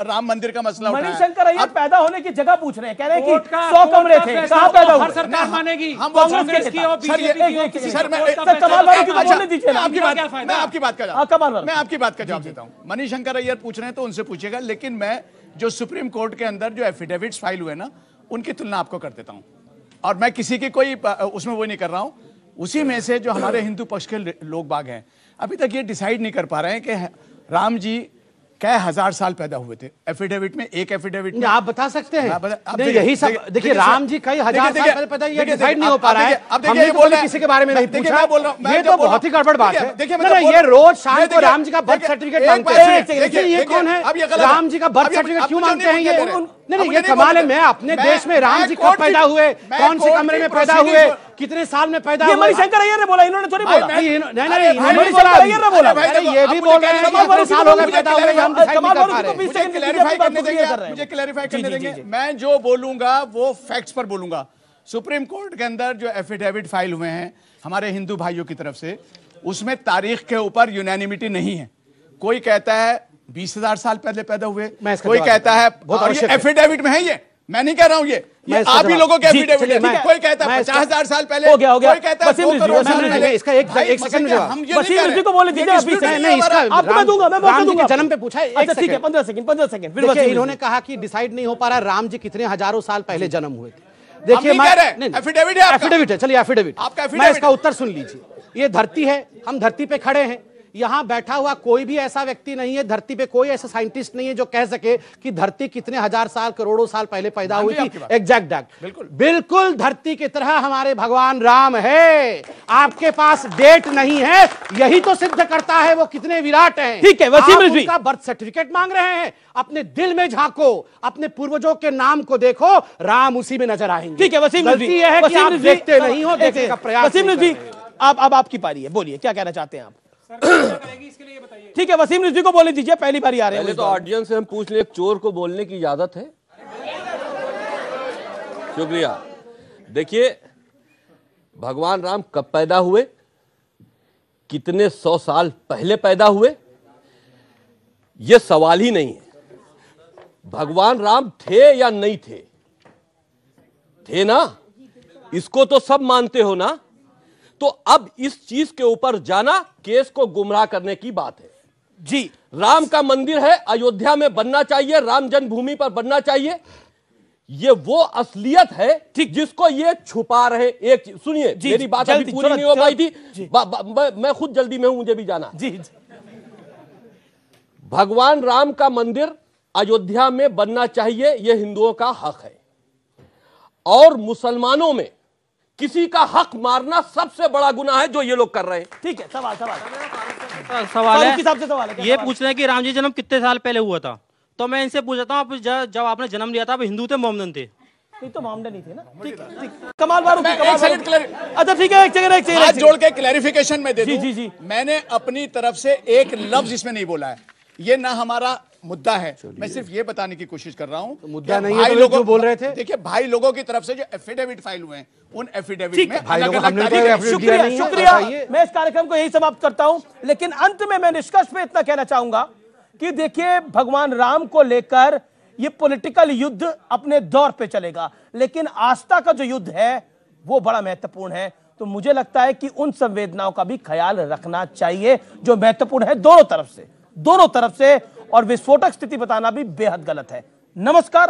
राम मंदिर का मसला उठाया। मनीषशंकर अय्यर पैदा होने की जगह पूछ रहे हैं, कह रहे हैं कि 100 कमरे थे, कहां पैदा हुए? सरकार मानेगी, हम कांग्रेस की और बीजेपी की। सर मैं आपकी बात का जवाब देता हूं। मनीषशंकर अय्यर पूछ रहे हैं तो उनसे पूछेगा, लेकिन मैं जो सुप्रीम कोर्ट के अंदर जो एफिडेविट्स फाइल हुए ना, उनकी तुलना आपको कर देता हूं। और मैं किसी की कोई उसमें वो नहीं कर रहा हूं। उसी में से जो हमारे हिंदू पक्ष के लोग बाग हैं, अभी तक ये डिसाइड नहीं कर पा रहे हैं कि राम जी कई हजार साल पैदा हुए थे। एफिडेविट में, एक एफिडेविट में आप बता सकते हैं। नहीं, यही सब देखिए, राम जी कई हजार साल पहले पैदा, ये डिसाइड नहीं हो पा रहा है। अब देखिए, ये बोल किसी के बारे में नहीं पूछा, बोल रहा हूं, ये तो बहुत ही गड़बड़ बात है। देखिए ये रोज शाम को राम जी का बर्थ सर्टिफिकेट मांगते हैं। ये कौन है? राम जी का बर्थ सर्टिफिकेट क्यों मांगते हैं? ये नहीं, ये कमाल है। मैं अपने देश में राम जी कब पैदा हुए, कौन से कमरे में पैदा हुए, कितने साल में पैदा हुए? मनीषशंकर अय्यर ने बोला, इन्होंने थोड़ी बोला। नहीं, मनीषशंकर अय्यर ने बोला। ये भी बोल रहे हैं कितने साल हो गए पैदा हुए, हम डिसाइड नहीं कर पा रहे। मुझे क्लैरिफाई करने देंगे। मैं जो बोलूंगा वो फैक्ट्स पर बोलूंगा। सुप्रीम कोर्ट के अंदर जो एफिडेविट फाइल हुए हैं हमारे हिंदू भाइयों की तरफ से, उसमें तारीख के ऊपर यूनैनिमिटी नहीं है। कोई कहता है 20,000 साल पहले पैदा हुए, कोई कहता है एफिडेविट में है। ये मैं नहीं कह रहा हूं, ये आप ही लोगों के एफिडेविट है। कोई कहता है 50,000 साल पहले, हो गया कोई कहता है 2 करोड़ साल पहले। इसका एक सेकंड हम को बोले दीजिए, आपको मैं दूंगा, मैं मौका दूंगा। जन्म पे पूछा है। अच्छा ठीक है, 15 सेकंड। फिर इन्होंने कहा कि डिसाइड नहीं हो पा रहा राम जी कितने हजारों साल पहले जन्म हुए थे। देखिए एफिडेविट है, एफिडेविट है, चलिए एफिडेविट। मैं इसका उत्तर सुन लीजिए। ये धरती है, हम धरती पे खड़े हैं। यहां बैठा हुआ कोई भी ऐसा व्यक्ति नहीं है, धरती पे कोई ऐसा साइंटिस्ट नहीं है जो कह सके कि धरती कितने हजार साल, करोड़ों साल पहले पैदा हुई थी। एग्जैक्ट बिल्कुल धरती की तरह हमारे भगवान राम है। आपके पास डेट नहीं है, यही तो सिद्ध करता है वो कितने विराट हैं। ठीक है, वसीम रिजवी का बर्थ सर्टिफिकेट मांग रहे हैं। अपने दिल में झांको, अपने पूर्वजों के नाम को देखो, राम उसी में नजर आएंगे। ठीक है वसीम रिजवी, है कि आप देखते नहीं हो, देखने का प्रयास। वसीम रिजवी, अब आपकी पारी है, बोलिए क्या कहना चाहते हैं आप? ठीक है, वसीम रिजवी को बोले दीजिए, पहली बारी आ रहे हैं। पहले तो ऑडियंस से हम पूछ ले, एक चोर को बोलने की इजाजत है? शुक्रिया। देखिए, भगवान राम कब पैदा हुए, कितने 100 साल पहले पैदा हुए, यह सवाल ही नहीं है। भगवान राम थे या नहीं थे? थे ना, इसको तो सब मानते हो ना। तो अब इस चीज के ऊपर जाना केस को गुमराह करने की बात है। जी, राम का मंदिर है, अयोध्या में बनना चाहिए, राम जन्मभूमि पर बनना चाहिए। ये वो असलियत है ठीक जिसको ये छुपा रहे। एक सुनिए, मेरी बात अभी पूरी नहीं हो पाई थी, मैं खुद जल्दी में हूं, मुझे भी जाना। जी, भगवान राम का मंदिर अयोध्या में बनना चाहिए, यह हिंदुओं का हक है। और मुसलमानों में किसी का हक मारना सबसे बड़ा गुनाह है जो ये लोग कर रहे हैं। ठीक है, सवाल सवाल है, हिसाब से सवाल है, ये पूछ रहे हैं कि राम जी जन्म कितने साल पहले हुआ था। तो मैं इनसे पूछता हूँ, आप जब आपने जन्म लिया था आप हिंदू थे मोहम्मदन थे? नहीं तो मामले नहीं थे ना। ठीक है, कमाल बारूदी, अच्छा ठीक है, एक सेकंड हाथ जोड़ के क्लैरिफिकेशन में दे दूं। जी जी, मैंने अपनी तरफ से एक लफ्ज इसमें नहीं बोला है, ये ना हमारा मुद्दा है। मैं सिर्फ ये बताने की कोशिश कर रहा हूं, तो मुद्दा नहीं है, तो लोग बोल रहे थे। देखिए भाई लोगों की तरफ से जो एफिडेविट फाइल हुए हैं, उन एफिडेविट में शुक्रिया। मैं इस कार्यक्रम को यही समाप्त करता हूं, लेकिन अंत में मैं निष्कर्ष में इतना कहना चाहूंगा कि देखिए भगवान राम को लेकर ये पॉलिटिकल युद्ध अपने दौर पे चलेगा, लेकिन आस्था का जो युद्ध है वो बड़ा महत्वपूर्ण है। तो मुझे लगता है कि उन संवेदनाओं का भी ख्याल रखना चाहिए जो महत्वपूर्ण है दोनों तरफ से, और विस्फोटक स्थिति बताना भी बेहद गलत है। नमस्कार।